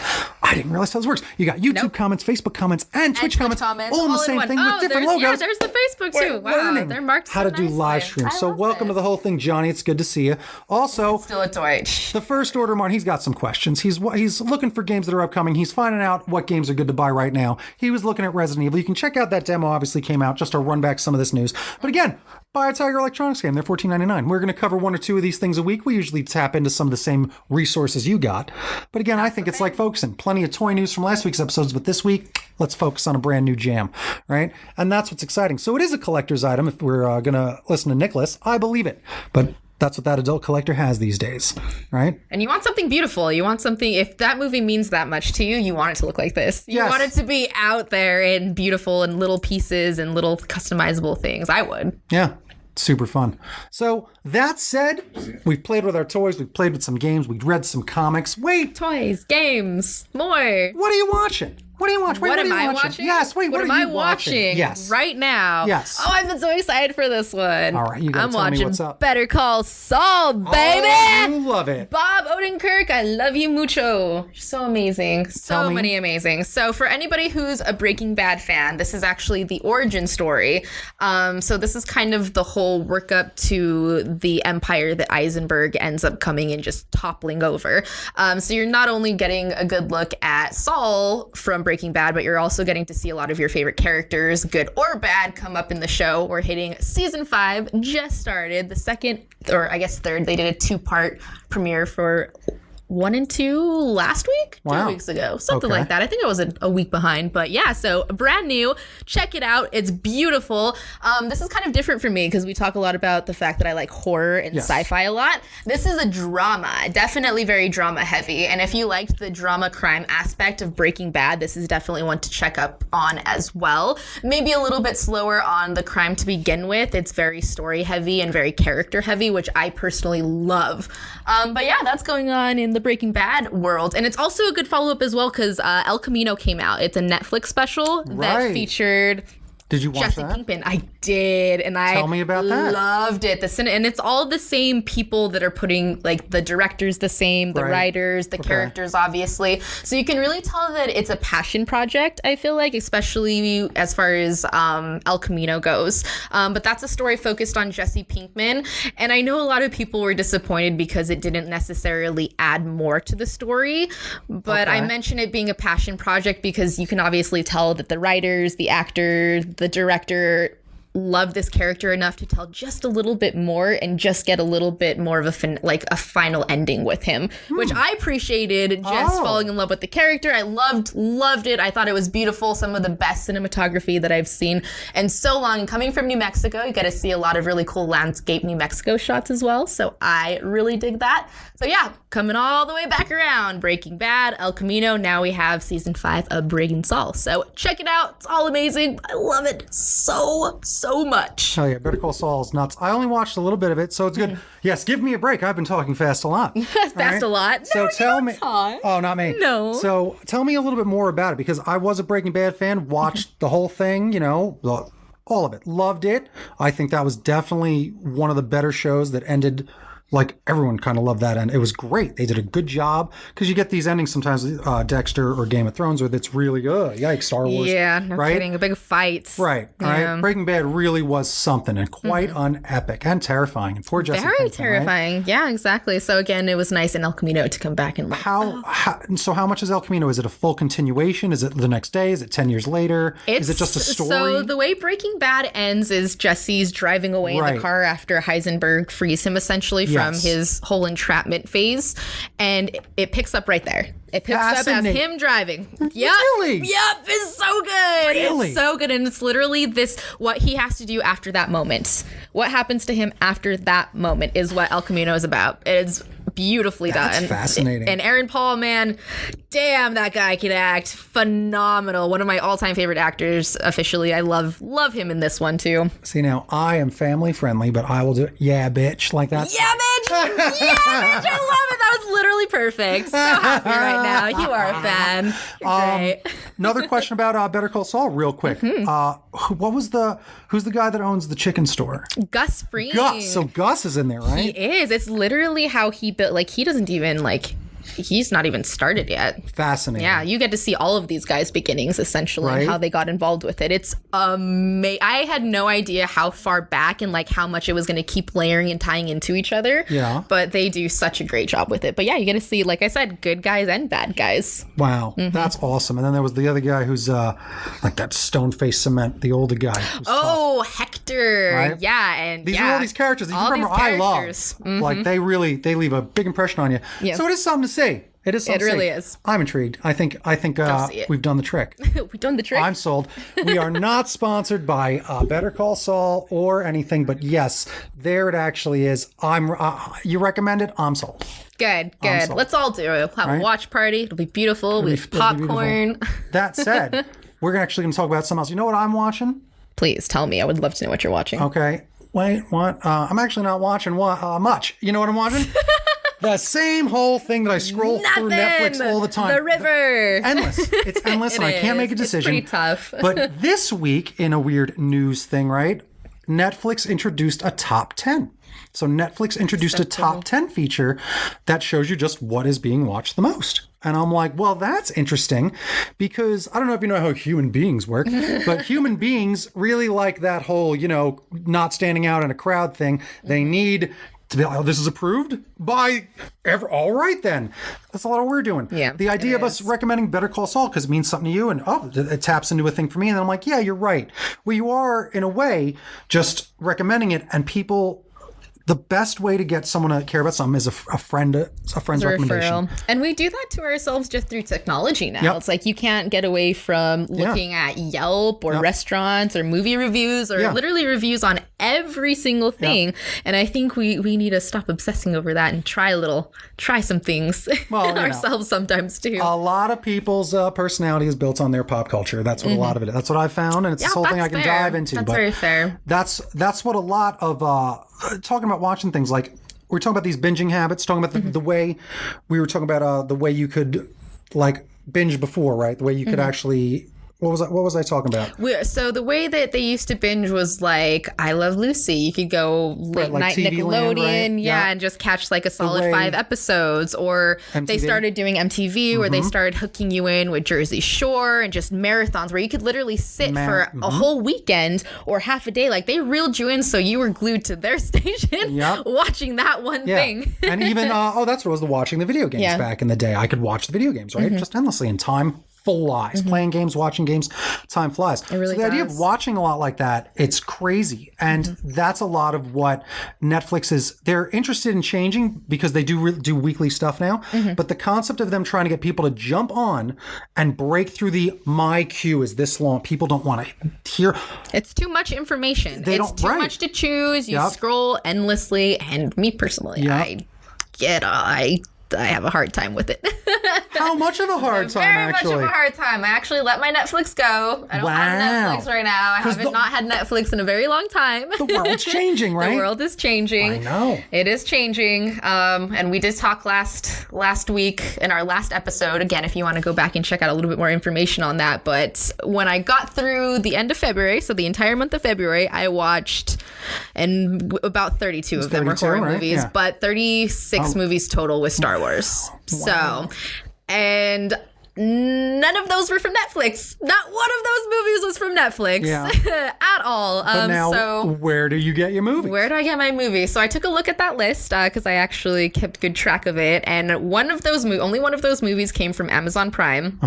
I didn't realize how this works. You got YouTube comments, Facebook comments, and Twitch comments, all in the same thing with different logos. Yeah, there's the Facebook too. Wow, they're marked how to do live streams. So welcome to the whole thing, Johnny. It's good to see you. Also, still a toy. The First Order Martin, he's got some questions. He's looking for games that are upcoming. He's finding out what games are good to buy right now. He was looking at Resident Evil. You can check out that demo. Obviously came out just to run back some of this news. But again, buy a Tiger Electronics game. They're $14.99. We're going to cover one or two of these things a week. We usually tap into some of the same resources you got. But again, I think it's like focusing. Plenty of toy news from last week's episodes, but this week, let's focus on a brand new jam, right? And that's what's exciting. So it is a collector's item. If we're going to listen to Nicholas, I believe it. But that's what that adult collector has these days, right? And you want something beautiful. You want something, if that movie means that much to you, you want it to look like this. You want it to be out there and beautiful and little pieces and little customizable things. I would. Yeah. Super fun. So that said, we've played with our toys, we've played with some games, we've read some comics. Wait. Toys, games, more. What are you watching? What are you watching? What am I watching? Yes, wait, what am are you I watching? Yes. Right now? Yes. Oh, I've been so excited for this one. All right, you gotta I'm tell me watching what's up. Better Call Saul, baby! Oh, you love it. Bob Odenkirk, I love you mucho. So amazing. So many amazing. So for anybody who's a Breaking Bad fan, this is actually the origin story. So this is kind of the whole workup to the empire that Eisenberg ends up coming and just toppling over. So you're not only getting a good look at Saul from Breaking Bad, but you're also getting to see a lot of your favorite characters, good or bad, come up in the show. We're hitting season 5, just started. The second, or I guess third, they did a 2-part premiere for 1 and 2 last week? Wow. 2 weeks ago. Something like that. I think I was a week behind. But yeah, so brand new. Check it out. It's beautiful. This is kind of different for me because we talk a lot about the fact that I like horror and sci-fi a lot. This is a drama. Definitely very drama heavy. And if you liked the drama crime aspect of Breaking Bad, this is definitely one to check up on as well. Maybe a little bit slower on the crime to begin with. It's very story heavy and very character heavy, which I personally love. But yeah, that's going on in the Breaking Bad world. And it's also a good follow-up as well because El Camino came out. It's a Netflix special that featured Did you watch Jesse that? Pinkman. I did, and I Tell me about that. Loved it. And it's all the same people that are putting, like, the directors the same, the writers, the characters, obviously. So you can really tell that it's a passion project, I feel like, especially as far as El Camino goes. But that's a story focused on Jesse Pinkman. And I know a lot of people were disappointed because it didn't necessarily add more to the story. But I mention it being a passion project because you can obviously tell that the writers, the actors, the director love this character enough to tell just a little bit more and just get a little bit more of a final ending with him, which I appreciated. Just falling in love with the character. I loved it. I thought it was beautiful. Some of the best cinematography that I've seen in so long. Coming from New Mexico, you get to see a lot of really cool landscape New Mexico shots as well. So I really dig that. So yeah, coming all the way back around. Breaking Bad, El Camino. Now we have season 5 of Breaking Saul. So check it out. It's all amazing. I love it so much. Oh yeah, Better Call Saul is nuts. I only watched a little bit of it, so it's good. Yes, give me a break. I've been talking fast a lot. Fast a lot? So no, tell me. Talk. Oh, not me. No. So tell me a little bit more about it because I was a Breaking Bad fan. Watched the whole thing. You know, all of it. Loved it. I think that was definitely one of the better shows that ended. Like, everyone kind of loved that end. It was great. They did a good job. Because you get these endings sometimes, Dexter or Game of Thrones, where it's really, yikes, Star Wars. Yeah, no kidding. A big fight. Right. Breaking Bad really was something and quite unepic and terrifying. And poor Jesse Very Pinkman, terrifying. Right? Yeah, exactly. So, again, it was nice in El Camino to come back and... So how much is El Camino? Is it a full continuation? Is it the next day? Is it 10 years later? Is it just a story? So the way Breaking Bad ends is Jesse's driving away in the car after Heisenberg frees him, essentially, from his whole entrapment phase, and it picks up right there. It picks up as him driving. Yep. Really? Yep. It's so good. Really? It's so good. And it's literally what he has to do after that moment. What happens to him after that moment is what El Camino is about. It's beautifully done. That's fascinating. And Aaron Paul, man, damn, that guy can act. Phenomenal. One of my all-time favorite actors, officially. I love him in this one, too. See, now, I am family friendly, but I will do, yeah, bitch, like that. Yeah, bitch! Yeah, bitch! I love it. That was literally perfect. So happy right now. You are a fan. You're great. Another question about Better Call Saul, real quick. Who's the guy that owns the chicken store? Gus Fring. Gus. So Gus is in there, right? He is. It's literally how he built, like, he doesn't even, like, he's not even started yet. Fascinating. Yeah, you get to see all of these guys' beginnings, essentially, and how they got involved with it. It's amazing. I had no idea how far back and like how much it was going to keep layering and tying into each other. Yeah. But they do such a great job with it. But yeah, you get to see, like I said, good guys and bad guys. Wow, that's awesome. And then there was the other guy who's like that stone-faced cement, the older guy. Oh, Hector. Right? Yeah, and these are all these characters that you remember I love. Like they leave a big impression on you. Yeah. So it is something to see. It is something It really to see. is. I'm intrigued. I think see it. we've done the trick. We've done the trick. I'm sold. We are not sponsored by Better Call Saul or anything, but yes, there it actually is. You recommend it? I'm sold. Good. Let's all do it. We'll have a watch party. It'll be beautiful. We have popcorn. That said, we're actually going to talk about something else. You know what I'm watching? Please tell me. I would love to know what you're watching. Okay. Wait, what? I'm actually not watching much. You know what I'm watching? The same whole thing that I scroll through Netflix all the time. The river. Endless. It's endless, and I can't make a decision. It's pretty tough. But this week, in a weird news thing, right? Netflix introduced a top 10. So Netflix introduced a top 10 feature that shows you just what is being watched the most. And I'm like, well, that's interesting because I don't know if you know how human beings work, but human beings really like that whole, not standing out in a crowd thing. They need to be like, oh, this is approved by all right then. That's a lot of what we're doing. Yeah, the idea of us recommending Better Call Saul because it means something to you and it taps into a thing for me. And then I'm like, yeah, you're right. Well, you are in a way just recommending it and people. The best way to get someone to care about something is a friend's recommendation. Referral. And we do that to ourselves just through technology now. Yep. It's like you can't get away from looking at Yelp or restaurants or movie reviews or literally reviews on every single thing. And I think we need to stop obsessing over that and try some things ourselves sometimes too. A lot of people's personality is built on their pop culture. That's what a lot of it is. That's what I've found. And it's this whole thing I can dive into. That's very fair. That's what a lot of talking about watching things like we're talking about these binging habits, talking about the way we were talking about the way you could like binge before, right? The way you could actually What was I talking about? So the way that they used to binge was like I Love Lucy. You could go late night TV Nickelodeon, Land, right? Yeah. and just catch like a solid 5 episodes. Or MTV. They started doing MTV where they started hooking you in with Jersey Shore and just marathons where you could literally sit for a whole weekend or half a day. Like they reeled you in so you were glued to their station watching that one thing. And even, that's what it was, watching the video games back in the day. I could watch the video games, right? Just endlessly in time. Flies. Playing games, watching games, time flies. It really so the idea of watching a lot like that, it's crazy. And that's a lot of what Netflix is. They're interested in changing because they do weekly stuff now. But the concept of them trying to get people to jump on and break through my queue is this long. People don't want to hear. It's too much information. It's too much to choose. You scroll endlessly. And me personally, I have a hard time with it. How much of a hard time, actually? Very much of a hard time. I actually let my Netflix go. I don't have Netflix right now. I haven't not had Netflix in a very long time. The world's changing, right? The world is changing. I know. It is changing. And we did talk last week in our last episode. Again, if you want to go back and check out a little bit more information on that. But when I got through the end of February, so the entire month of February, I watched, and about 32 of them were horror movies, but 36 movies total with Star Wars. So, and none of those were from Netflix. Not one of those movies was from Netflix at all. But now, where do you get your movies? Where do I get my movies? So I took a look at that list because I actually kept good track of it. And only one of those movies came from Amazon Prime.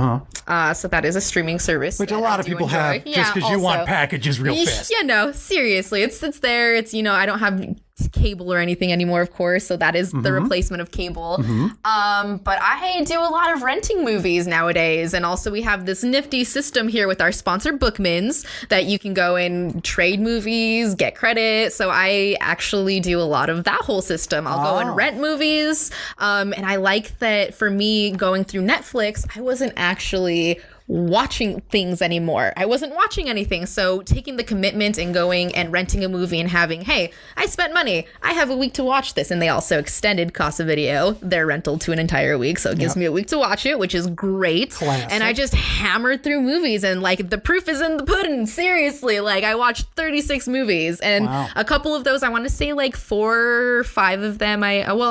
So that is a streaming service. Which a lot of people have just because you want packages real fast. Yeah, no, seriously. It's there. It's, I don't have cable or anything anymore, of course, so that is the replacement of cable. But I do a lot of renting movies nowadays, and also we have this nifty system here with our sponsor Bookmans that you can go and trade movies, get credit. So I actually do a lot of that whole system. I'll go and rent movies, and I like that. For me, going through Netflix, I wasn't actually watching things anymore. I wasn't watching anything. So taking the commitment and going and renting a movie and having, hey, I spent money. I have a week to watch this. And they also extended Casa Video, their rental, to an entire week. So it gives me a week to watch it, which is great. Classic. And I just hammered through movies, and like the proof is in the pudding. Seriously, like I watched 36 movies, and a couple of those, I want to say like 4 or 5 of them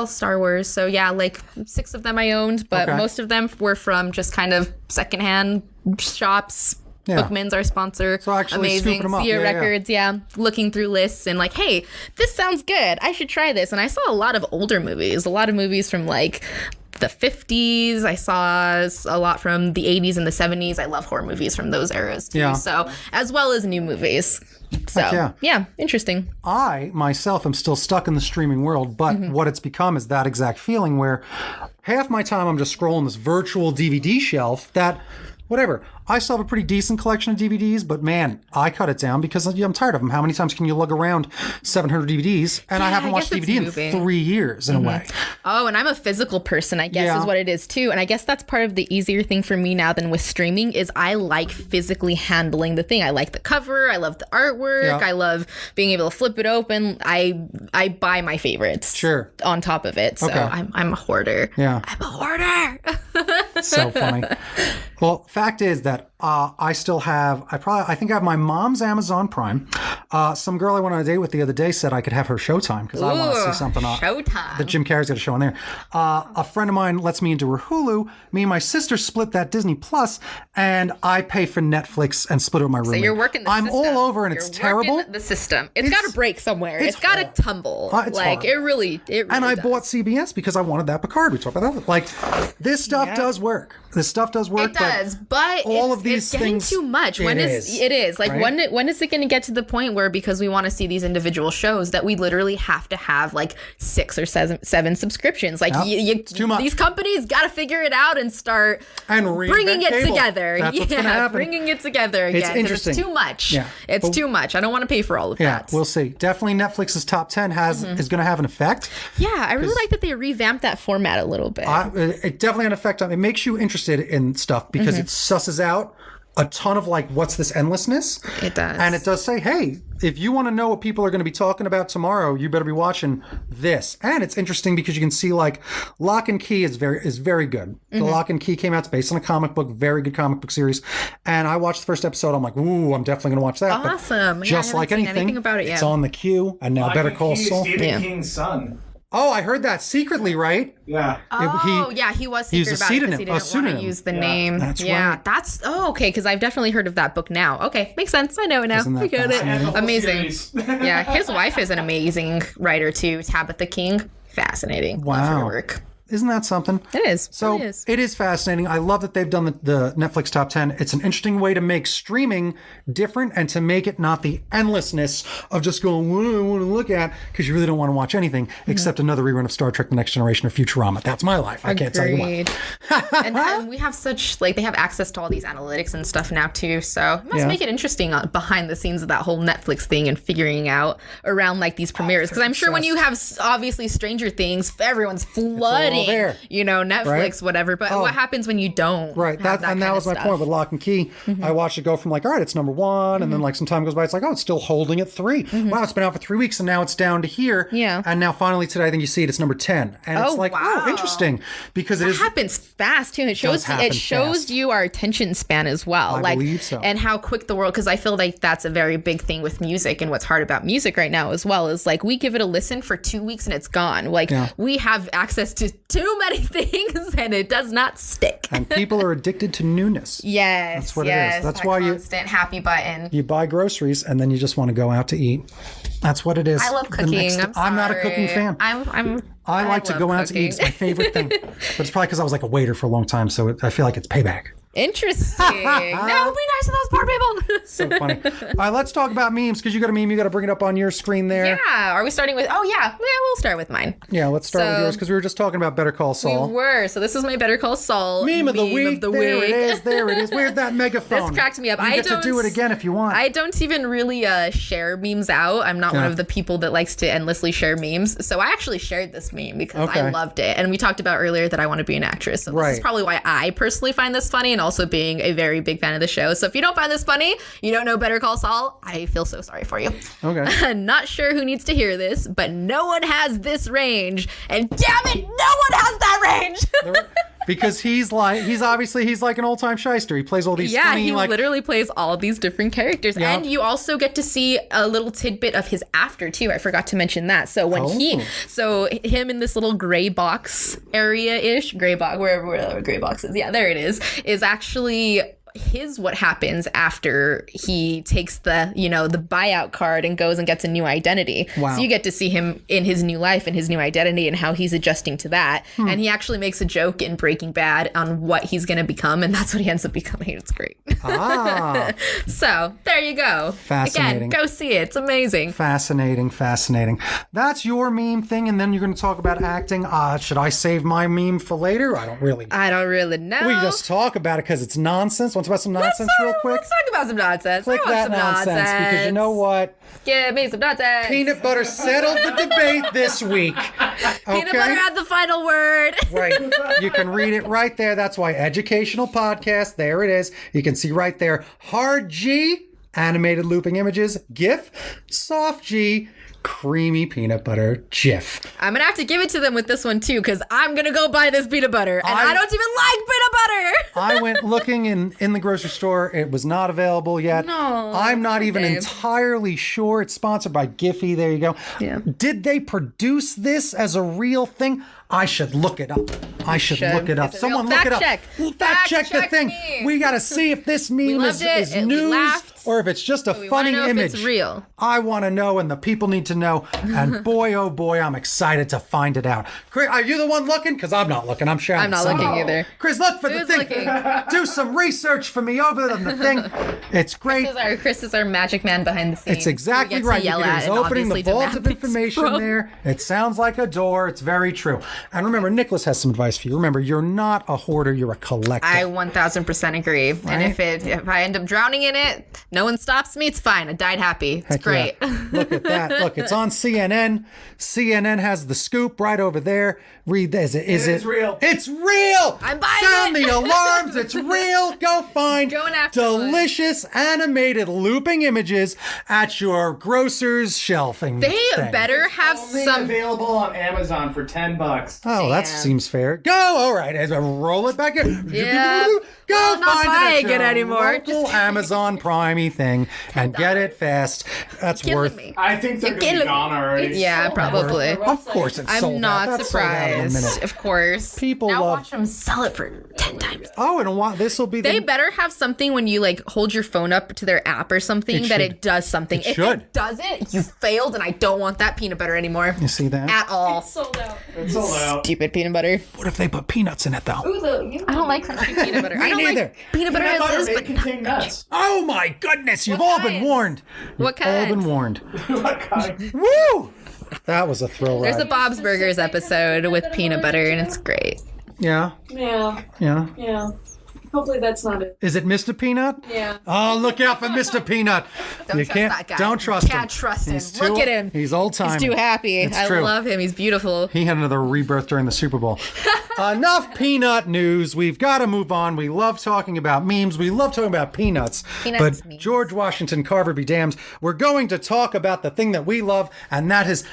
Star Wars. So yeah, like 6 of them I owned, but most of them were from just kind of secondhand shops. Bookman's our sponsor. So actually amazing. scooping them up. Sierra Records, looking through lists and like, hey, this sounds good. I should try this. And I saw a lot of older movies, a lot of movies from like the 50s. I saw a lot from the 80s and the 70s. I love horror movies from those eras too. So as well as new movies. So yeah, interesting. I myself am still stuck in the streaming world, but what it's become is that exact feeling where half my time I'm just scrolling this virtual DVD shelf that, whatever. I still have a pretty decent collection of DVDs, but man, I cut it down because I'm tired of them. How many times can you lug around 700 DVDs? And I haven't watched DVD in 3 years in a way. Oh, and I'm a physical person, I guess is what it is too. And I guess that's part of the easier thing for me now than with streaming is I like physically handling the thing. I like the cover. I love the artwork. I love being able to flip it open. I buy my favorites on top of it. So I'm a hoarder. I'm a hoarder. So funny. Well, fact is that I still have, I think I have my mom's Amazon Prime. Some girl I went on a date with the other day said I could have her Showtime because I want to see something that Jim Carrey's got a show on there. A friend of mine lets me into her Hulu. Me and my sister split that Disney Plus, and I pay for Netflix and split it with my roommate. So you're working the system. I'm all over, and you're it's terrible. The system. It's got to break somewhere. It's got to tumble. Like it really and I does. bought CBS because I wanted that Picard. We talked about that. Like this stuff does work. This stuff does work. It does, but all of these it's getting things too much. It is like when is it going to get to the point where because we want to see these individual shows that we literally have to have like 6 or 7 subscriptions? Like it's too much. These companies got to figure it out and start bringing it together. That's what's gonna happen. Bringing it together again. It's interesting. It's too much. It's too much. I don't want to pay for all of that. We'll see. Definitely Netflix's top 10 is going to have an effect. Yeah, I really like that they revamped that format a little bit. It definitely had an effect on it. Makes you interested in stuff because it susses out a ton of like, what's this endlessness? It does. And it does say, hey, if you want to know what people are going to be talking about tomorrow, you better be watching this. And it's interesting because you can see like Lock and Key is very good. The Lock and Key came out. It's based on a comic book, very good comic book series. And I watched the first episode. I'm like, ooh, I'm definitely going to watch that. Awesome. But just like anything about it yet. It's on the queue. And now Better Call Saul. Stephen King's son. Oh, I heard that secretly, right? Yeah. He was secret a about pseudonym, it because he didn't want to use the name. That's right. That's okay, because I've definitely heard of that book now. Okay, makes sense. I know it now. Isn't that I get it. fascinating? Amazing. Yeah, his wife is an amazing writer too, Tabitha King. Fascinating. Wow. Love her work. Isn't that something? It is. So it is fascinating. I love that they've done the Netflix top 10. It's an interesting way to make streaming different and to make it not the endlessness of just going, what do I want to look at? Because you really don't want to watch anything except another rerun of Star Trek The Next Generation or Futurama. That's my life. I can't tell you what. and we have such, like, they have access to all these analytics and stuff now too. So it must make it interesting behind the scenes of that whole Netflix thing and figuring out around like these premieres. Because I'm sure when you have obviously Stranger Things, everyone's flooding. There. Netflix, right? Whatever. But what happens when you don't? Right. That was my point with Lock and Key. I watched it go from like, all right, it's number 1. And then like some time goes by, it's like, oh, it's still holding at 3. Wow, it's been out for 3 weeks and now it's down to here. Yeah. And now finally today, I think you see it's number 10. And it's like, oh, interesting. Because it happens fast too. It shows you our attention span as well. I believe so. And how quick the world, because I feel like that's a very big thing with music and what's hard about music right now as well is like we give it a listen for 2 weeks and it's gone. Like we have access to too many things and it does not stick. And people are addicted to newness. Yes. That's what it is. That's why constant happy button. You buy groceries and then you just want to go out to eat. That's what it is. I love cooking. I'm not a cooking fan. I like to go out to eat. It's my favorite thing. But it's probably because I was like a waiter for a long time, so I feel like it's payback. Interesting. That would be nice to those poor people. So funny. All right, let's talk about memes because you got a meme. You got to bring it up on your screen there. Yeah. Are we starting with? Oh yeah. We'll start with mine. Yeah. Let's start with yours because we were just talking about Better Call Saul. We were. So this is my Better Call Saul meme of the week. There it is. Where's that megaphone? This cracked me up. You get to do it again if you want. I don't even really share memes out. I'm not one of the people that likes to endlessly share memes. So I actually shared this meme because I loved it. And we talked about earlier that I want to be an actress. So this is probably why I personally find this funny. And and also being a very big fan of the show. So if you don't find this funny, you don't know Better Call Saul, I feel so sorry for you. Okay. I'm not sure who needs to hear this, but no one has this range. And damn it, no one has that range. Because he's like an old-time shyster. He plays all these funny, he literally plays all of these different characters. Yeah. And you also get to see a little tidbit of his after, too. I forgot to mention that. So when him in this little gray box area-ish, gray box, wherever gray box is, yeah, there it is actually what happens after he takes the buyout card and goes and gets a new identity. Wow. So you get to see him in his new life and his new identity and how he's adjusting to that. And he actually makes a joke in Breaking Bad on what he's going to become, and that's what he ends up becoming. It's great. So there you go. Fascinating. Again, go see it. It's amazing. Fascinating. That's your meme thing, and then you're going to talk about acting. Should I save my meme for later? I don't really know. We just talk about it because it's nonsense. Want to talk about some nonsense real quick? Let's talk about some nonsense. Click I want that some nonsense because you know what? Give me some nonsense. Peanut butter settled the debate this week. Okay? Peanut butter had the final word. Right. You can read it right there. That's why educational podcast. There it is. You can see right there. Hard G, animated looping images, GIF, soft G, creamy peanut butter GIF. I'm gonna have to give it to them with this one too, because I'm gonna go buy this peanut butter, and I don't even like peanut butter. I went looking in the grocery store. It was not available yet. No, I'm not even entirely sure. It's sponsored by Giphy. There you go. Yeah. Did they produce this as a real thing? I should look it up. Look it up. Someone look it up. Fact check the thing. Me. We got to see if this meme is news or if it's just a funny image. If it's real. I want to know, and the people need to know. And boy, oh boy, I'm excited to find it out. Chris, are you the one looking? Because I'm not looking. I'm sharing. I'm not looking either. Chris, look for Who's the thing. looking? Do some research for me over on the thing. It's great. Chris is our magic man behind the scenes. It's exactly right. He's opening the vault of information there. It sounds like a door. It's very true. And remember, Nicholas has some advice for you. Remember, you're not a hoarder. You're a collector. I 1000% agree. Right? And if I end up drowning in it, no one stops me. It's fine. I died happy. It's great. Yeah. Look at that. Look, it's on CNN. CNN has the scoop right over there. Read this. Is it real? It's real. I'm buying Sound it. the alarms. It's real. Go find Going after delicious animated looping images at your grocer's shelving. They thing. better have Only some. available on Amazon for $10. Oh, that Damn. seems fair. Go. All right. As I roll it back in. Yeah. Go Well, I'm not find buying it at it your anymore. local Amazon Prime-y thing and get it fast. That's Killing worth. me. I think they're going to be gone already. Yeah, probably. Of course, it's sold I'm out. not That's sold out in a minute. surprised. Of course. People now love- watch them sell it for 10 times. Oh, and this will be They the. better have something when you hold your phone up to their app or something It that should. it does something. It If should. it doesn't, you failed, and I don't want that peanut butter anymore. You see that? At all. Sold out. It's sold out. Stupid peanut butter. What if they put peanuts in it though? I don't like crunchy peanut butter. I don't neither. like peanut butter Peanut as butter is, may but contain nuts. Oh my goodness! You've What all been kind? warned. What You've all kind? been warned. What kind? Woo! That was a thrill there's a ride. Bob's Burgers episode with peanut butter, and it's great. Yeah, Yeah, yeah. yeah. Hopefully that's not it. Is it Mr. Peanut? Yeah. Oh, look out for Mr. Peanut. Don't You trust can't. that guy. Don't trust him. Can't trust him. He's Look too- at him. He's old time. He's too happy. It's I true. love him. He's beautiful. He had another rebirth during the Super Bowl. Enough peanut news. We've got to move on. We love talking about memes. We love talking about peanuts. Peanuts, But memes. George Washington Carver be damned. We're going to talk about the thing that we love, and that is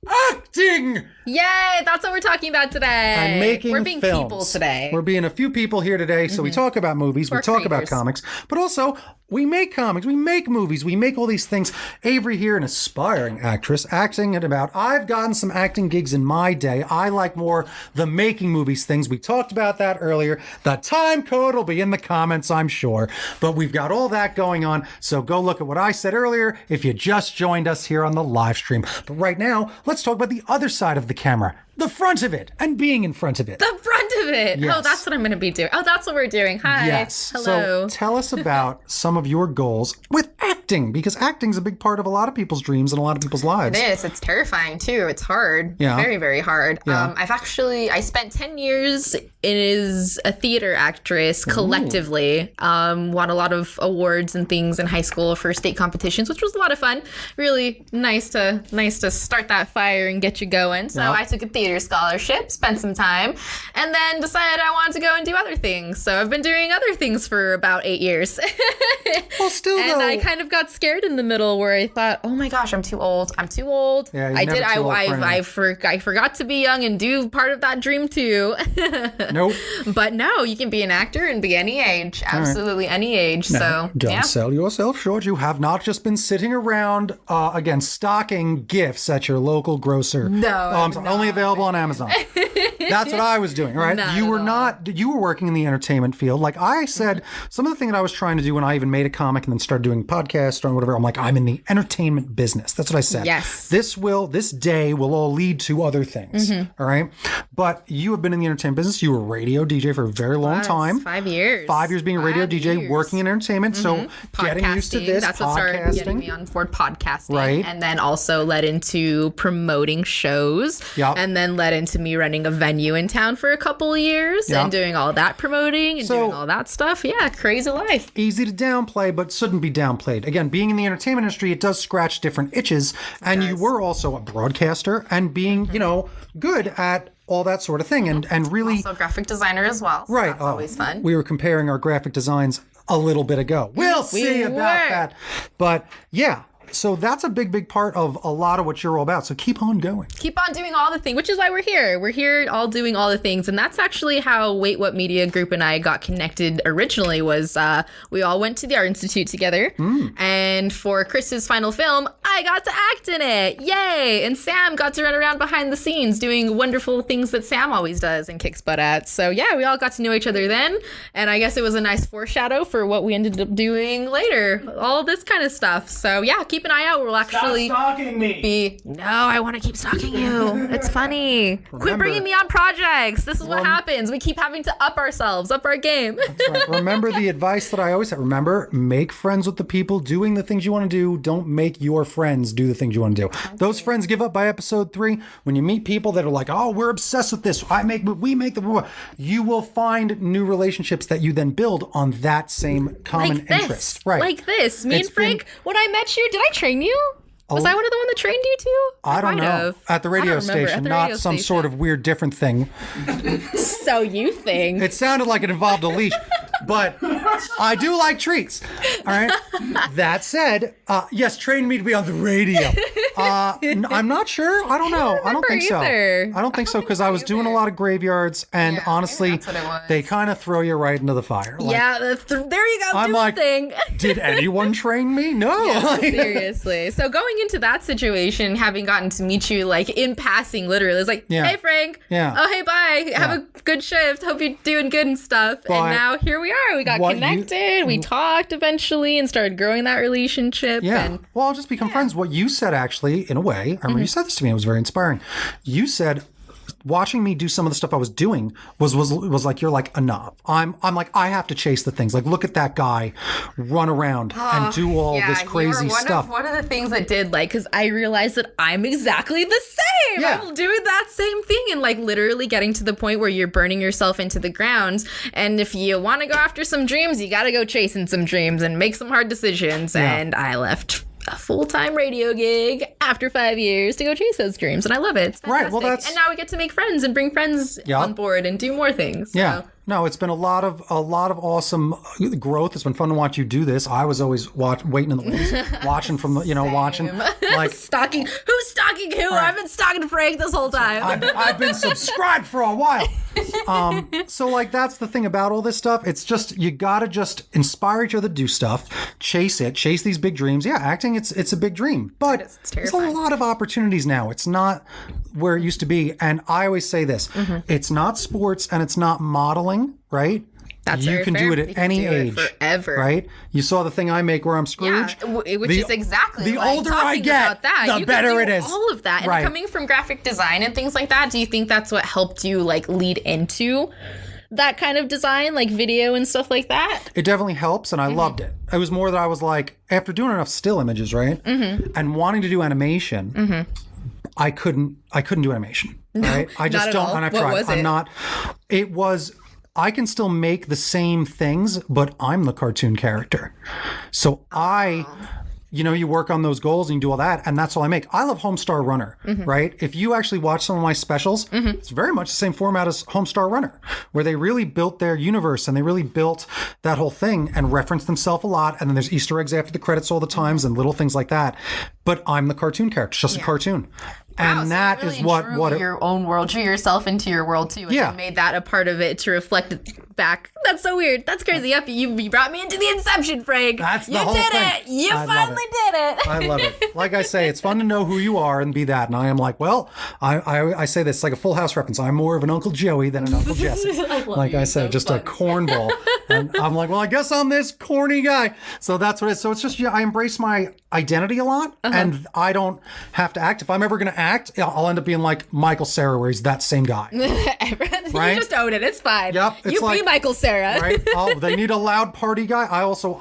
acting Yay! That's what we're talking about today. and making We're being films. people today. We're being a few people here today. So we talk about movies, we We're talk about creators. comics, but also we make comics, we make movies, we make all these things. Avery here, an aspiring actress, acting at about, I've gotten some acting gigs in my day. I like more the making movies things. We talked about that earlier. The time code will be in the comments, I'm sure. But we've got all that going on. So go look at what I said earlier if you just joined us here on the live stream. But right now, let's talk about the other side of the camera, the front of it, and being in front of it. the front of it. Yes. Oh, that's what I'm going to be doing. Oh, that's what we're doing. Hi. Yes. Hello. So tell us about some of your goals with acting, because acting's a big part of a lot of people's dreams and a lot of people's lives. It's terrifying too. It's hard. Yeah. Very, very hard. Yeah. I spent 10 years as a theater actress collectively. Won a lot of awards and things in high school for state competitions, which was a lot of fun. Really nice to start that fire and get you going. So So Yep. I took a theater scholarship, spent some time, and then decided I wanted to go and do other things. So I've been doing other things for about 8 years. Well, still And though. I kind of got scared in the middle where I thought, oh my gosh, I'm too old. I'm too old. Yeah, you're I never did. too old for I forgot to be young and do part of that dream too. Nope. But no, you can be an actor and be any age. Absolutely any age. So Don't yeah. sell yourself short. You have not just been sitting around, again, stocking gifts at your local grocer. No, I'm sorry, only available on Amazon. That's what I was doing, right? Not You at were all. not, you were working in the entertainment field. Like I said, some of the thing that I was trying to do when I even made a comic and then started doing podcasts or whatever, I'm like, I'm in the entertainment business. That's what I said. Yes. This day will all lead to other things. All right. But you have been in the entertainment business. You were a radio DJ for a very long time. 5 years. 5 years being a radio 5 DJ, years. working in entertainment. So getting used to Podcasting, this, that's what started getting me podcasting. on board podcasting. Right. And then also led into promoting shows. Yep. And then led into me running a venue in town for a couple of years Yep. and doing all that promoting and So- doing all that stuff. Yeah, crazy life. Easy to downplay, but shouldn't be downplayed. Again, being in the entertainment industry, it does scratch different itches. And you were also a broadcaster and being, good at all that sort of thing. And really, Also graphic designer as well. So right. That's always fun. We were comparing our graphic designs a little bit ago. We'll see about were. that. But yeah. So that's a big part of a lot of what you're all about. So keep on going. Keep on doing all the things, which is why we're here. We're here all doing all the things. And that's actually how Wait What Media Group and I got connected originally was we all went to the Art Institute together. And for Chris's final film, I got to act in it. Yay! And Sam got to run around behind the scenes doing wonderful things that Sam always does and kicks butt at. So yeah, we all got to know each other then. And I guess it was a nice foreshadow for what we ended up doing later. All this kind of stuff. So yeah, keep an eye out. We'll actually Stop stalking me. no, I want to keep stalking you. It's funny. Quit Remember- bringing me on projects. This is what happens. We keep having to up ourselves, up our game. Right. Remember the advice that I always say. Remember, make friends with the people doing the things you want to do. Don't make your friends do the things you want to do. Those friends give up by episode 3. When you meet people that are like, oh, we're obsessed with this. We make the. You will find new relationships that you then build on that same common Like this. interest. Right. Like this. Me It's and Frank, when I met you, did I train you? Was I one of the one that trained you too? I don't might know. have. At the I radio don't remember. station, At the not radio some station. sort of weird different thing. So you think. It sounded like it involved a leash, but I do like treats. All right. That said, yes, train me to be on the radio. I'm not sure. I don't know. I don't think so. either. I don't think so because I was doing a lot of graveyards, and Yeah, honestly, maybe that's what it was. they kind of throw you right into the fire. Like, Yeah, there you go. I'm do like, the thing. did anyone train me? No. Like, Seriously. So going into that situation, having gotten to meet you like in passing, literally, it's like, Yeah. hey Frank. Yeah. Oh hey bye. Have a good shift. Hope you're doing good and stuff. But and now here we are. We got what you- connected. We talked eventually and started growing that relationship. Yeah. And Well, I'll just become friends. What you said, actually, in a way, I remember you said this to me. It was very inspiring. You said, watching me do some of the stuff I was doing was like, you're like, enough. I'm like, I have to chase the things. Like, look at that guy run around and do all this crazy stuff. One of the things that did, like, because I realized that I'm exactly the same. Yeah. I'm doing that same thing and, like, literally getting to the point where you're burning yourself into the ground. And if you want to go after some dreams, you got to go chasing some dreams and make some hard decisions. Yeah. And I left a full-time radio gig after 5 years to go chase those dreams, and I love it. It's Right, well, fantastic. that's- and now we get to make friends and bring friends Yeah. on board and do more things. Yeah. So. No, it's been a lot of awesome growth. It's been fun to watch you do this. I was always waiting in the wings, watching from the, watching like Stalking. Who's stalking who? I've been stalking Frank this whole time. I've been subscribed for a while. So like that's the thing about all this stuff. It's just you gotta just inspire each other to do stuff, chase these big dreams. Yeah, acting it's a big dream, but It's there's a terrifying. lot of opportunities now. It's not where it used to be. And I always say this: it's not sports and it's not modeling, right? That's you very can fair. do it at You can any do it age, forever. right? You saw the thing I make where I'm Yeah, Scrooge. which The- is exactly the like, older I talking get, about that, the you better can do it is. all of that, and Right. coming from graphic design and things like that, do you think that's what helped you like lead into that kind of design, like video and stuff like that? It definitely helps, and I loved it. It was more that I was like, after doing enough still images, right, and wanting to do animation, I couldn't do animation, right? I just not at don't, all. and I've What tried. was it? I'm not. It was. I can still make the same things, but I'm the cartoon character. So you work on those goals and you do all that, and that's all I make. I love Homestar Runner, right? If you actually watch some of my specials, it's very much the same format as Homestar Runner, where they really built their universe and they really built that whole thing and referenced themselves a lot. And then there's Easter eggs after the credits all the times and little things like that. But I'm the cartoon character, just a cartoon. And Wow, so that you is really what drew your own world, drew yourself into your world too, and Yeah. you made that a part of it to reflect it back. That's so weird. That's crazy. Yep, you brought me into the Inception, Frank. That's the you whole did thing. it. You I love finally did it. I love it. Like I say, it's fun to know who you are and be that. And I am like, well, I say this like a Full House reference. I'm more of an Uncle Joey than an Uncle Jesse. Like I said, just a cornball. And I'm like, well, I guess I'm this corny guy. So that's what it is. So it's just, I embrace my identity a lot, and I don't have to act. If I'm ever going to act, I'll end up being like Michael Cera, where he's that same guy. Right? You just own it. It's fine. Yep, it's You like- be Michael Cera. Right? Oh, they need a loud party guy.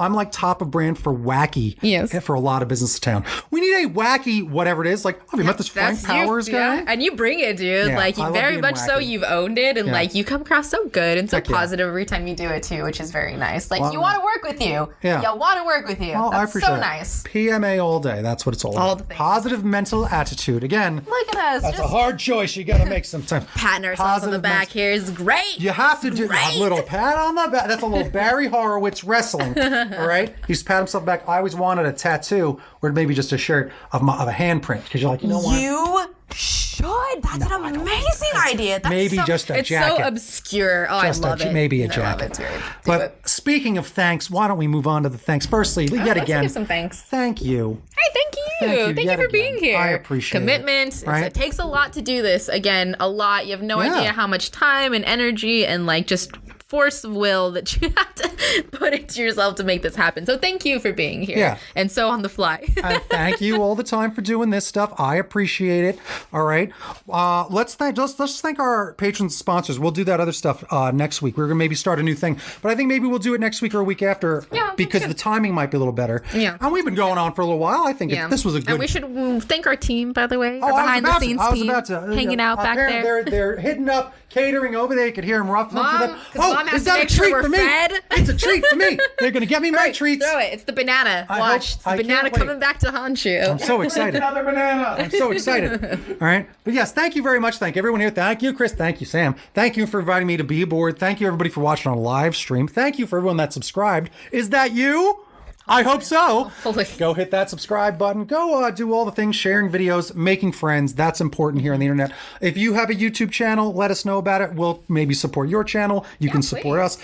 I'm like top of brand for wacky. Yes. For a lot of business in town. We need a wacky whatever it is. Like, have you met this Frank Powers guy? Yeah. And you bring it, dude. Yeah, like, I love very being much so. wacky. You've owned it, and Yeah. like you come across so good and so Heck yeah. positive every time you do it too, which is very nice. Like, Well, you want to work with you. Yeah. You want to work with you. Oh, I That's appreciate so it. nice. PMA all day. That's what it's all All about. the things. Positive mental attitude. Again, Look at us. that's a Just hard choice you got to make sometimes. patting ourselves on the Positive back mental- here is great. You have to do Right. a little pat on the back. That's a little Barry Horowitz wrestling. All right? He used to pat himself back. I always wanted a tattoo or maybe just a shirt of a handprint because you're like, you know what? You should. That's an amazing idea. That's Maybe so, just a it's jacket. so obscure. Oh, Just I love it. maybe a I love jacket. it. It's great. Do But it. speaking of thanks, why don't we move on to the thanks? Firstly, yet Let's again, give some thanks. thank you. Hey, thank you. Thank you yet for again. being here. I appreciate it. Commitment. Right? It takes a lot to do this. Again, a lot. You have no Yeah. idea how much time and energy and like just force of will that you have to put into yourself to make this happen. So thank you for being here. Yeah. And so on the fly. And thank you all the time for doing this stuff. I appreciate it. All right. Let's thank our patrons and sponsors. We'll do that other stuff next week. We're gonna maybe start a new thing, but I think maybe we'll do it next week or a week after Yeah, because that's the timing might be a little better. Yeah. And we've been going on for a little while. I think this was a good. And we should thank our team, by the way. Oh, Our I was behind the about to- scenes I was team. about to. Hanging out back Apparently there. They're hitting up catering over there. You could hear them ruffling Mom, through them. 'cause Mom has is to that a make sure treat we're for me? fed. It's a treat for me. They're going to get me my Right, treats. throw it. It's the banana. I Watch. hope- It's the I can't banana wait. coming back to haunt you. I'm so excited. Another banana. I'm so excited. All right. But yes, thank you very much. Thank everyone here. Thank you, Chris. Thank you, Sam. Thank you for inviting me to be aboard. Thank you, everybody, for watching on a live stream. Thank you for everyone that subscribed. Is that you? I hope so. Hopefully. Go hit that subscribe button. Go do all the things, sharing videos, making friends. That's important here on the internet. If you have a YouTube channel, let us know about it. We'll maybe support your channel. You can support us.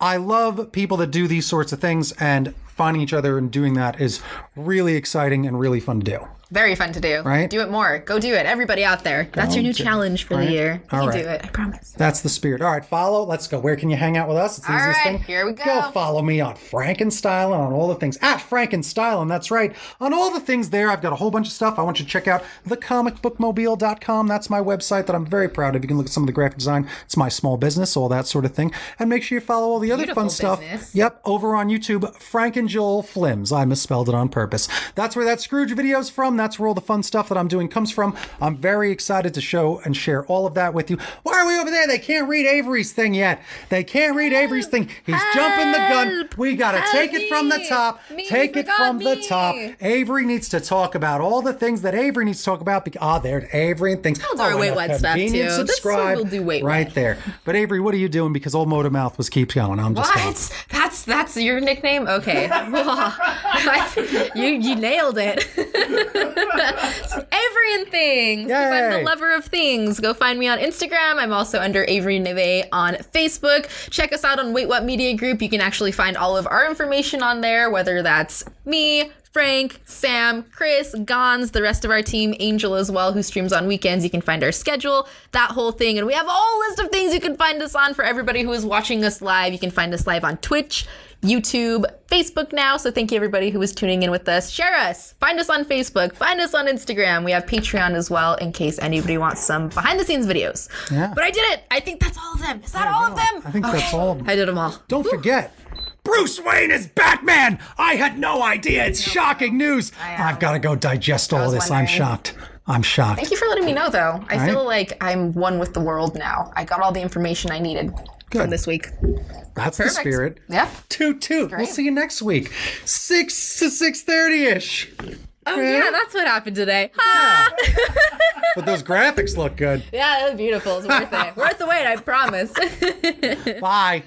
I love people that do these sorts of things, and finding each other and doing that is really exciting and really fun to do. Very fun to do. Right? Do it more. Go do it. Everybody out there. That's your new do it. challenge for Right? the year. You All can right. do it. I promise. That's the spirit. All right, follow. Let's go. Where can you hang out with us? It's the All easiest right, thing. here we go. Go follow me on Frankenstyle and on all the things. At Frankenstyle, and that's right. On all the things there, I've got a whole bunch of stuff. I want you to check out thecomicbookmobile.com. That's my website that I'm very proud of. You can look at some of the graphic design. It's my small business, all that sort of thing. And make sure you follow all the other Beautiful fun stuff. business. Yep, over on YouTube, Frank and Joel Flims. I misspelled it on purpose. That's where that Scrooge video's from. That's where all the fun stuff that I'm doing comes from. I'm very excited to show and share all of that with you. Why are we over there? They can't read Avery's thing yet. They can't read Avery's thing. He's jumping the gun. Help! We got to take it from the me! top. Me, Take it forgot from the me! top. Avery needs to talk about all the things that Avery needs to talk about. There's Avery and things. do our and Wait a What stuff, convenient too. This is where subscribe we'll do Wait right What. there. But Avery, what are you doing? Because old Motor Mouth was keeps going. I'm just going. What? That's your nickname? Okay. you nailed it. Avery and Things. Because I'm the Yay. lover of things. Go find me on Instagram. I'm also under Avery Neve on Facebook. Check us out on Wait What Media Group. You can actually find all of our information on there, whether that's me, Frank, Sam, Chris, Gons, the rest of our team, Angel as well, who streams on weekends. You can find our schedule, that whole thing. And we have a whole list of things you can find us on for everybody who is watching us live. You can find us live on Twitch, YouTube, Facebook now. So thank you everybody who is tuning in with us. Share us. Find us on Facebook. Find us on Instagram. We have Patreon as well in case anybody wants some behind the scenes videos. Yeah. But I did it. I think that's all of them. Is that all of them? I think that's all of them. I did them all. Don't forget, Bruce Wayne is Batman. I had no idea. It's shocking news. I've got to go digest all was this. I'm wondering. shocked. I'm shocked. Thank you for letting me know, though. I Right. feel like I'm one with the world now. I got all the information I needed. from this week. That's the Perfect. spirit. Yeah. Toot. We'll see you next week. 6 to 6:30-ish. Oh, yeah, that's what happened today. Ha! But those graphics look good. Yeah, it was beautiful. It's worth it. Worth the wait, I promise. Bye.